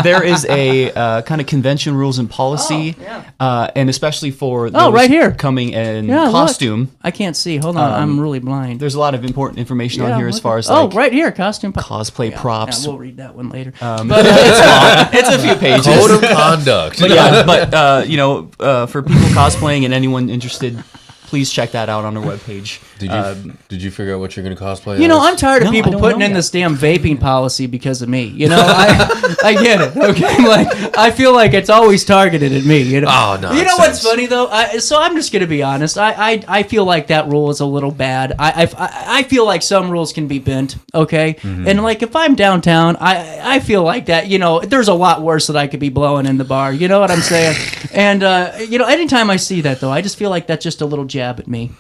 There is a kind of convention rules and policy, and especially for those right here coming in costume. Look. I can't see. Hold on, I'm really blind. There's a lot of important information on here as far as right here, costume cosplay props. Yeah, we'll read that one later. But it's long. It's a few pages. Code of conduct. But for people cosplaying and anyone interested, please check that out on our webpage. Did you figure out what you're going to cosplay? I'm tired of people putting in this damn vaping policy because of me. I get it. Okay, like I feel like it's always targeted at me. Oh no. You know what's funny though? So I'm just going to be honest. I feel like that rule is a little bad. I feel like some rules can be bent. Okay, and like if I'm downtown, I feel like that. There's a lot worse that I could be blowing in the bar. You know what I'm saying? And anytime I see that though, I just feel like that's just a little jab at me.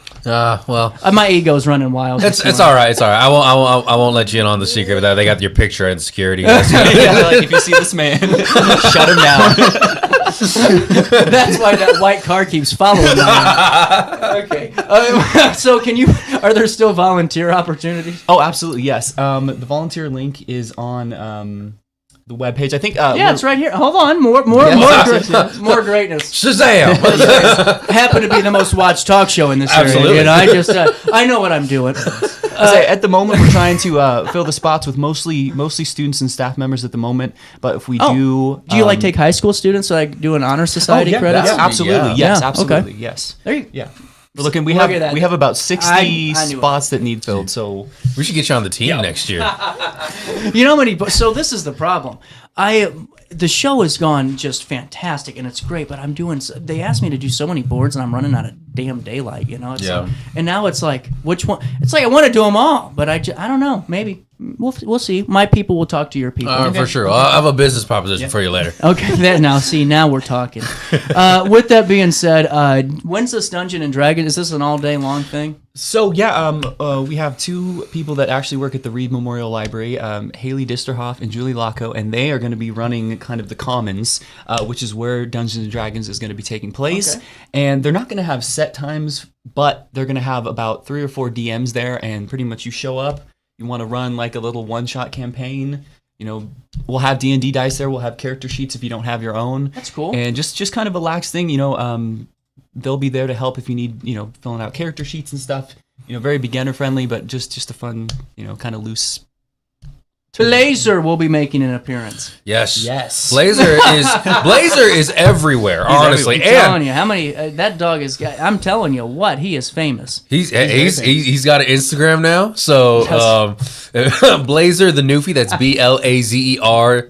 My ego's running wild. It's all right. It's all right. I won't let you in on the secret of that. They got your picture and security. Like if you see this man, shut him down. That's why that white car keeps following me. Okay. So are there still volunteer opportunities? Oh, absolutely. Yes. The volunteer link is on the webpage. I think. It's right here. Hold on. More greatness. Shazam! Happen to be the most watched talk show in this area. I know what I'm doing. At the moment, we're trying to fill the spots with mostly students and staff members at the moment. But if we do you take high school students do an honor society credits? Yeah, absolutely. Yes, absolutely. Okay. Yes. There you. Yeah. We're looking. We have about 60 spots that need filled. So we should get you on the team next year. So this is the problem. The show has gone just fantastic and it's great, but they asked me to do so many boards and I'm running out of damn daylight. And now it's like which one? It's like I want to do them all, but I don't know. Maybe we'll see. My people will talk to your people for sure. I'll have a business proposition for you later. Okay, now we're talking. With that being said, when's this Dungeon and Dragon? Is this an all day long thing? So we have two people that actually work at the Reed Memorial Library, Haley Disterhoff and Julie Lacco, and they are going to be running kind of the Commons, which is where Dungeons and Dragons is going to be taking place. Okay. And they're not going to have set times, but they're going to have about 3 or 4 DMs there, and pretty much you show up, you want to run like a little one-shot campaign. We'll have D&D dice there. We'll have character sheets if you don't have your own. That's cool. And just kind of a lax thing, they'll be there to help if you need, filling out character sheets and stuff. Very beginner friendly, but just a fun, kind of loose. Blazer will be making an appearance. Yes. Blazer is everywhere, honestly. I'm telling you, how many that dog is. I'm telling you what, he is famous. He's got an Instagram now. So Blazer the Newfie. That's BLAZER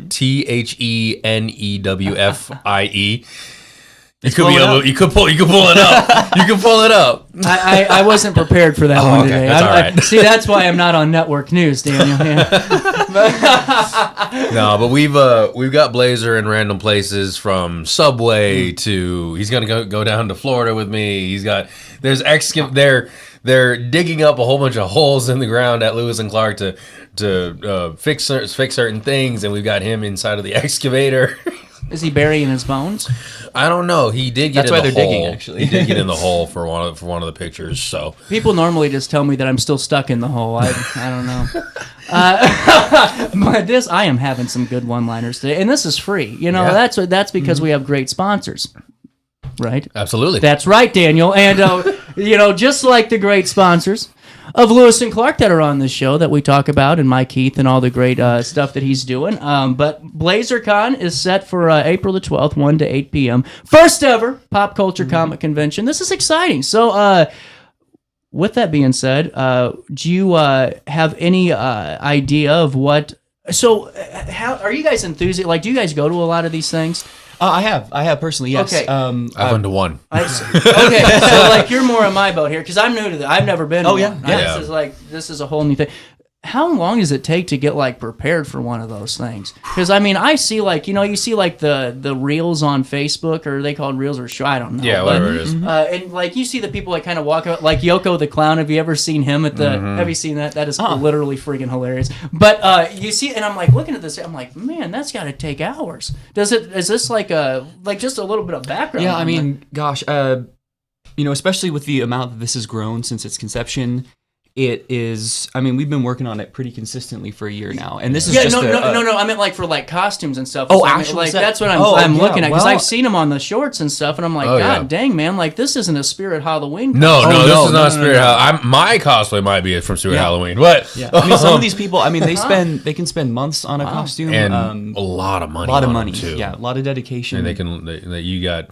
THENEWFIE. You could pull it up. You can pull it up. I wasn't prepared for that one today. That's all right. See, that's why I'm not on network news, Daniel. No, but we've got Blazer in random places from Subway to he's gonna go down to Florida with me. They're digging up a whole bunch of holes in the ground at Lewis and Clark to fix certain things, and we've got him inside of the excavator. Is he burying his bones? I don't know. He did get That's in why the they're hole. digging, actually. He did get in the hole for one of the pictures. So people normally just tell me that I'm still stuck in the hole. I don't know. But I am having some good one-liners today, and this is free. That's because we have great sponsors. Right? Absolutely. That's right, Daniel. And, just like the great sponsors of Lewis and Clark that are on this show that we talk about, and Mike Heath and all the great stuff that he's doing. But BlazerCon is set for April the 12th, 1 to 8 p.m. First ever pop culture comic convention. This is exciting. So, with that being said, do you have any idea of what... So, how are you guys enthusiastic? Like, do you guys go to a lot of these things? I have personally, yes. Okay. I've been to one. Okay, so like you're more in my boat here because I'm new to that. I've never been. Oh, to yeah, one. yeah. This is a whole new thing. How long does it take to get like prepared for one of those things? Because I mean, I see like you see like the reels on Facebook, or they call it reels or show. I don't know. Yeah, whatever it is. And like you see the people that kind of walk out, like Yoko the clown. Have you ever seen him at the? Have you seen that? That is literally freaking hilarious. But you see, and I'm like looking at this. I'm like, man, that's got to take hours. Is this like just a little bit of background? Yeah, I mean, gosh, especially with the amount that this has grown since its conception. It is. I mean, we've been working on it pretty consistently for a year now, and this is just no. I meant like for like costumes and stuff. Oh, I mean, actually, like that's what I'm looking at because well, I've seen them on the shorts and stuff, and I'm like, God dang, man, like this isn't a Spirit Halloween. No, this is not Spirit Halloween. My cosplay might be from Spirit Halloween, but I mean, some of these people, I mean, they can spend months on a costume and a lot of money. A lot of money, too. Yeah, a lot of dedication, and you got.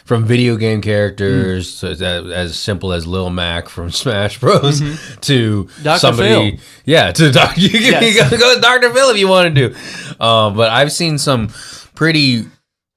From video game characters as simple as Lil Mac from Smash Bros. To Dr. somebody, Phil. Yeah, to Dr. You can go with Dr. Phil if you want to do. But I've seen some pretty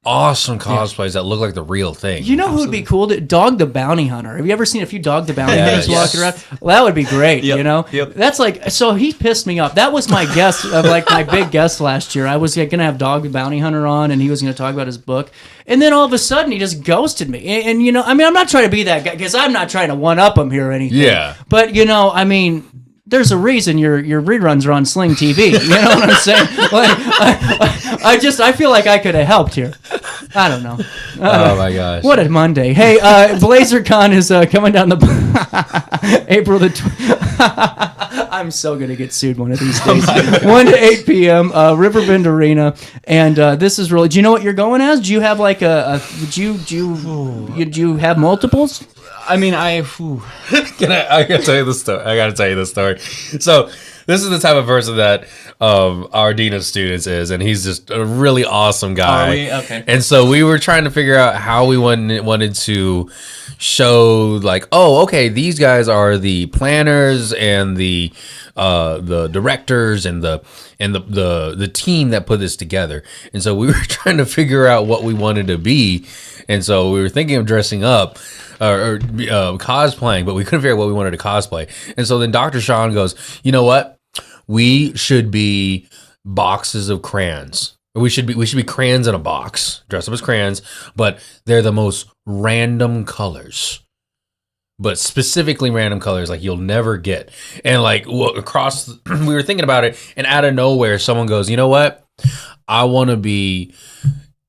awesome cosplays that look like the real thing. You know who would be cool? Dog the Bounty Hunter. Have you ever seen a few Dog the Bounty Hunters walking around? Well, that would be great, Yep. That's like, so he pissed me off. That was my guest, my big guest last year. I was going to have Dog the Bounty Hunter on, and he was going to talk about his book. And then all of a sudden, he just ghosted me. And I mean, I'm not trying to be that guy, because I'm not trying to one-up him here or anything. Yeah. But, I mean... There's a reason your reruns are on Sling TV. You know what I'm saying? Like, I feel like I could have helped here. I don't know. Oh my gosh! What a Monday! Hey, BlazerCon is coming down the April the. I'm so gonna get sued one of these days. 1 to 8 p.m. Riverbend Arena, and this is really. Do you know what you're going as? Do you have like do you have multiples? I mean, I gotta tell you the story. So this is the type of person that our dean of students is, and he's just a really awesome guy. Are we? Okay. And so we were trying to figure out how we wanted to show, like, oh, okay, these guys are the planners and the directors and the team that put this together. And so we were trying to figure out what we wanted to be, and so we were thinking of dressing up. Or cosplaying, but we couldn't figure out what we wanted to cosplay. And so then Dr. Sean goes, you know what? We should be boxes of crayons. We should be crayons in a box, dressed up as crayons, but they're the most random colors. But specifically random colors like you'll never get. And like we were thinking about it, and out of nowhere, someone goes, you know what? I want to be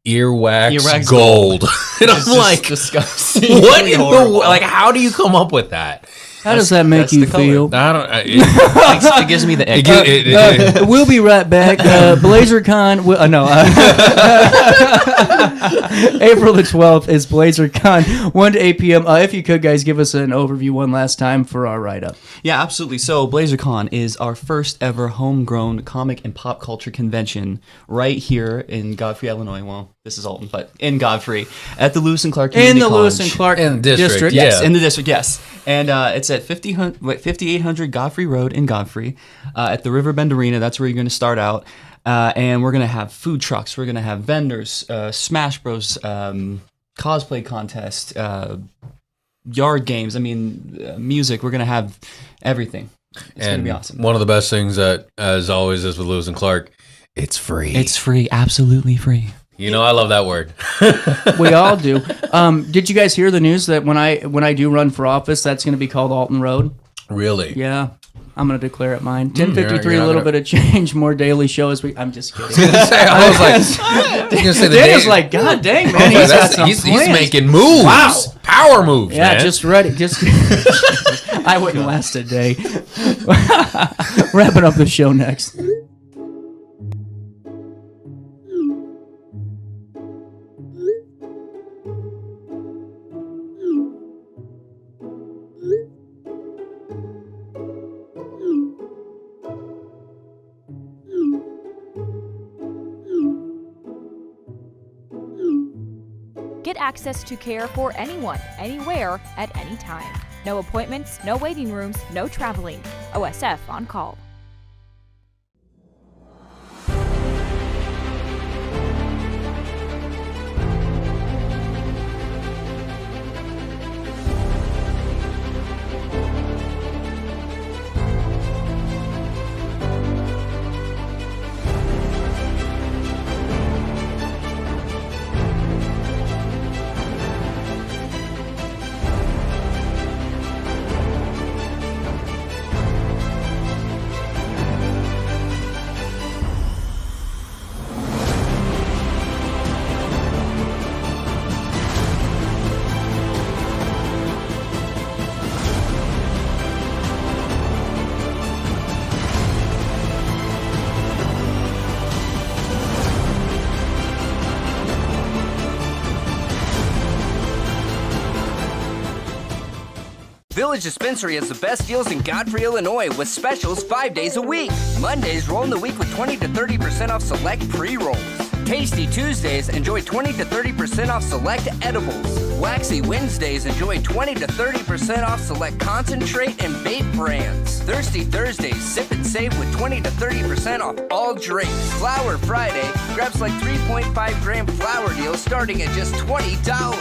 earwax gold. And I'm like, disgusting. What in the like? How do you come up with that? How does that make you feel? I don't. It gives me the ick. We'll be right back. BlazerCon. April the 12th is BlazerCon, 1 to 8 p.m. If you could, guys, give us an overview one last time for our write-up. Yeah, absolutely. So BlazerCon is our first ever homegrown comic and pop culture convention right here in Godfrey, Illinois. Well, this is Alton, but in Godfrey at the Lewis and Clark Community College. Lewis and Clark district. Yes, in the district, yes. And it's at 5800 Godfrey Road in Godfrey at the Riverbend Arena. That's where you're going to start out. And we're going to have food trucks. We're going to have vendors, Smash Bros. cosplay contest, yard games. I mean, music. We're gonna have everything. It's gonna be awesome. One of the best things that, as always, is with Lewis and Clark, it's free. It's free, absolutely free. You know, I love that word. We all do. Did you guys hear the news that when I do run for office, that's going to be called Alton Road? Really? Yeah. I'm going to declare it mine. 10:53, you're a little gonna- bit of change, more daily shows. I'm just kidding. I was like, Daniel's like, God dang, man, he's got some he's plans. making moves. Wow. Power moves, Yeah, man. just ready. Just I wouldn't last a day. Wrapping up the show next. Get access to care for anyone, anywhere, at any time. No appointments, no waiting rooms, no traveling. OSF on call. Village Dispensary has the best deals in Godfrey, Illinois, with specials 5 days a week. Mondays roll in the week with 20 to 30% off select pre-rolls. Tasty Tuesdays, enjoy 20 to 30% off select edibles. Waxy Wednesdays, enjoy 20 to 30% off select concentrate and vape brands. Thirsty Thursdays, sip and save with 20 to 30% off all drinks. Flower Friday, grab like 3.5 gram flower deals starting at just $20.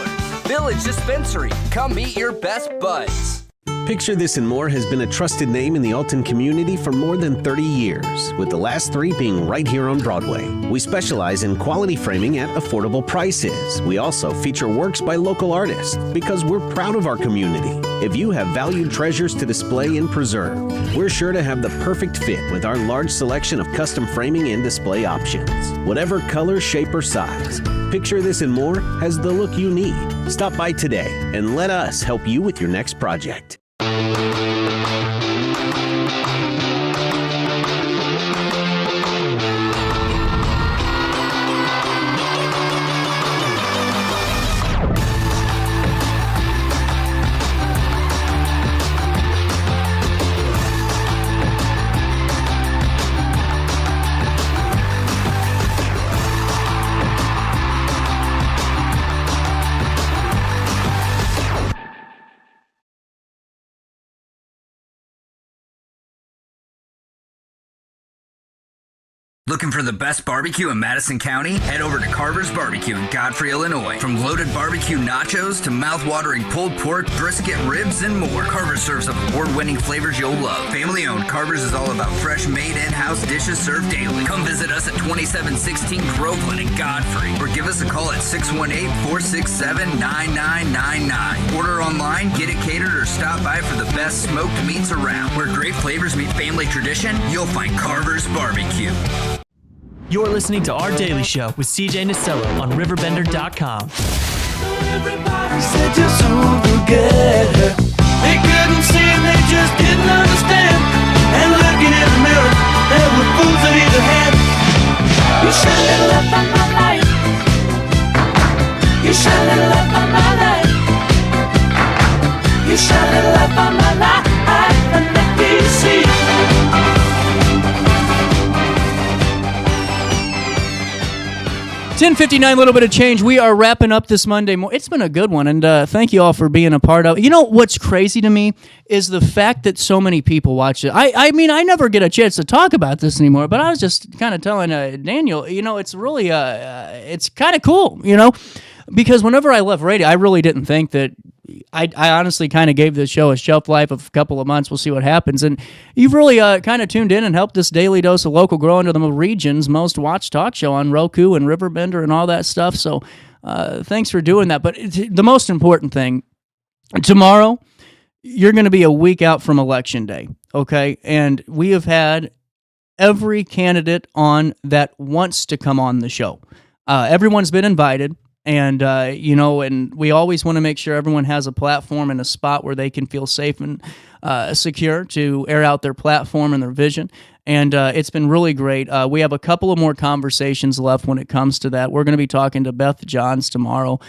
Village Dispensary, come meet your best buds. Picture This and More has been a trusted name in the Alton community for more than 30 years, with the last 3 being right here on Broadway. We specialize in quality framing at affordable prices. We also feature works by local artists because we're proud of our community. If you have valued treasures to display and preserve, we're sure to have the perfect fit with our large selection of custom framing and display options. Whatever color, shape, or size, Picture This and More has the look you need. Stop by today and let us help you with your next project. Looking for the best barbecue in Madison County? Head over to Carver's Barbecue in Godfrey, Illinois. From loaded barbecue nachos to mouth-watering pulled pork, brisket, ribs, and more, Carver's serves up award-winning flavors you'll love. Family-owned, Carver's is all about fresh-made in-house dishes served daily. Come visit us at 2716 Groveland in Godfrey, or give us a call at 618-467-9999. Order online, get it catered, or stop by for the best smoked meats around. Where great flavors meet family tradition, you'll find Carver's Barbecue. You're listening to Our Daily Show with CJ Nasello on RiverBender.com. Everybody said you're so good. They couldn't see, they just didn't understand. And looking in the mirror, there were fools at either hand. You shine a little up on my life. You shine a little up on my life. You shine a little up on my life. And let me see. 10:59, a little bit of change. We are wrapping up this Monday. It's been a good one, and thank you all for being a part of it. You know what's crazy to me is the fact that so many people watch it. I mean, I never get a chance to talk about this anymore, but I was just kind of telling Daniel, you know, it's really, it's kind of cool, you know. because whenever I left radio, I really didn't think that. I honestly kind of gave this show a shelf life of a couple of months. We'll see what happens. And you've really kind of tuned in and helped this daily dose of local grow into the region's most watched talk show on Roku and RiverBender and all that stuff. So thanks for doing that. But the most important thing, tomorrow, you're going to be a week out from Election Day, okay? And we have had every candidate on that wants to come on the show. Everyone's been invited. And, and we always want to make sure everyone has a platform and a spot where they can feel safe and secure to air out their platform and their vision. And it's been really great. We have a couple of more conversations left when it comes to that. We're going to be talking to Beth Johns tomorrow.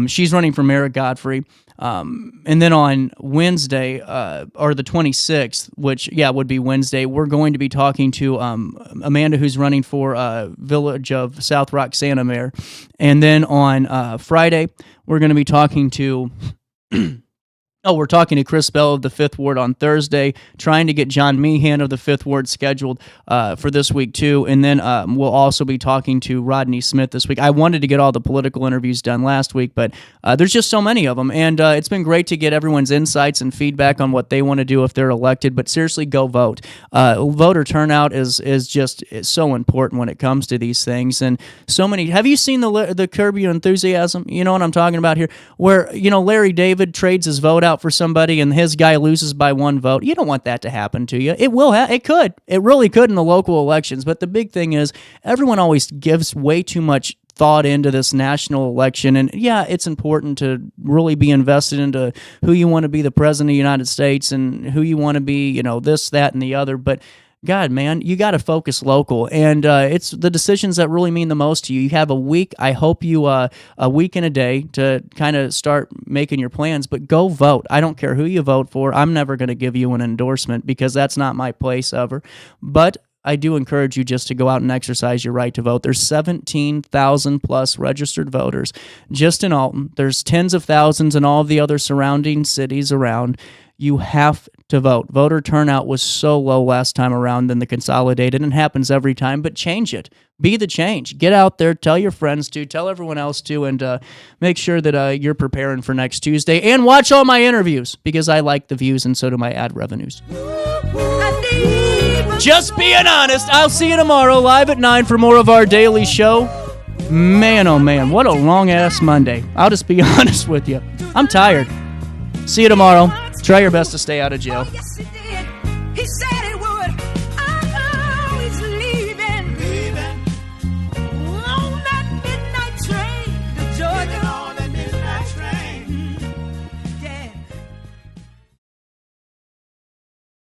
She's running for mayor of Godfrey. And then on Wednesday, or the 26th, which, would be Wednesday, we're going to be talking to Amanda, who's running for Village of South Rock Santa Mayor. And then on Friday, we're going to be talking to... we're talking to Chris Bell of the 5th Ward on Thursday, trying to get John Meehan of the 5th Ward scheduled for this week, too. And then we'll also be talking to Rodney Smith this week. I wanted to get all the political interviews done last week, but there's just so many of them. And it's been great to get everyone's insights and feedback on what they want to do if they're elected. But seriously, go vote. Voter turnout is so important when it comes to these things. And so many. Have you seen the Curb Your Enthusiasm? You know what I'm talking about here? Where, Larry David trades his vote out for somebody and his guy loses by 1 vote. You don't want that to happen to you. It will. It could. It really could in the local elections. But the big thing is everyone always gives way too much thought into this national election. And it's important to really be invested into who you want to be the president of the United States and who you want to be, this, that, and the other. But God, man, you got to focus local, and it's the decisions that really mean the most to you. You have a week. I hope you a week and a day to kind of start making your plans, but go vote. I don't care who you vote for. I'm never going to give you an endorsement because that's not my place ever. But I do encourage you just to go out and exercise your right to vote. There's 17,000 plus registered voters just in Alton. There's tens of thousands in all of the other surrounding cities around. You have to vote. Voter turnout was so low last time around in the consolidated, and it happens every time, but change it. Be the change. Get out there, tell your friends to, tell everyone else to, and make sure that you're preparing for next Tuesday. And watch all my interviews, because I like the views, and so do my ad revenues. Just being honest. I'll see you tomorrow live at 9 for more of our daily show. Man, oh man, what a long-ass Monday. I'll just be honest with you. I'm tired. See you tomorrow. Try your best to stay out of jail. He said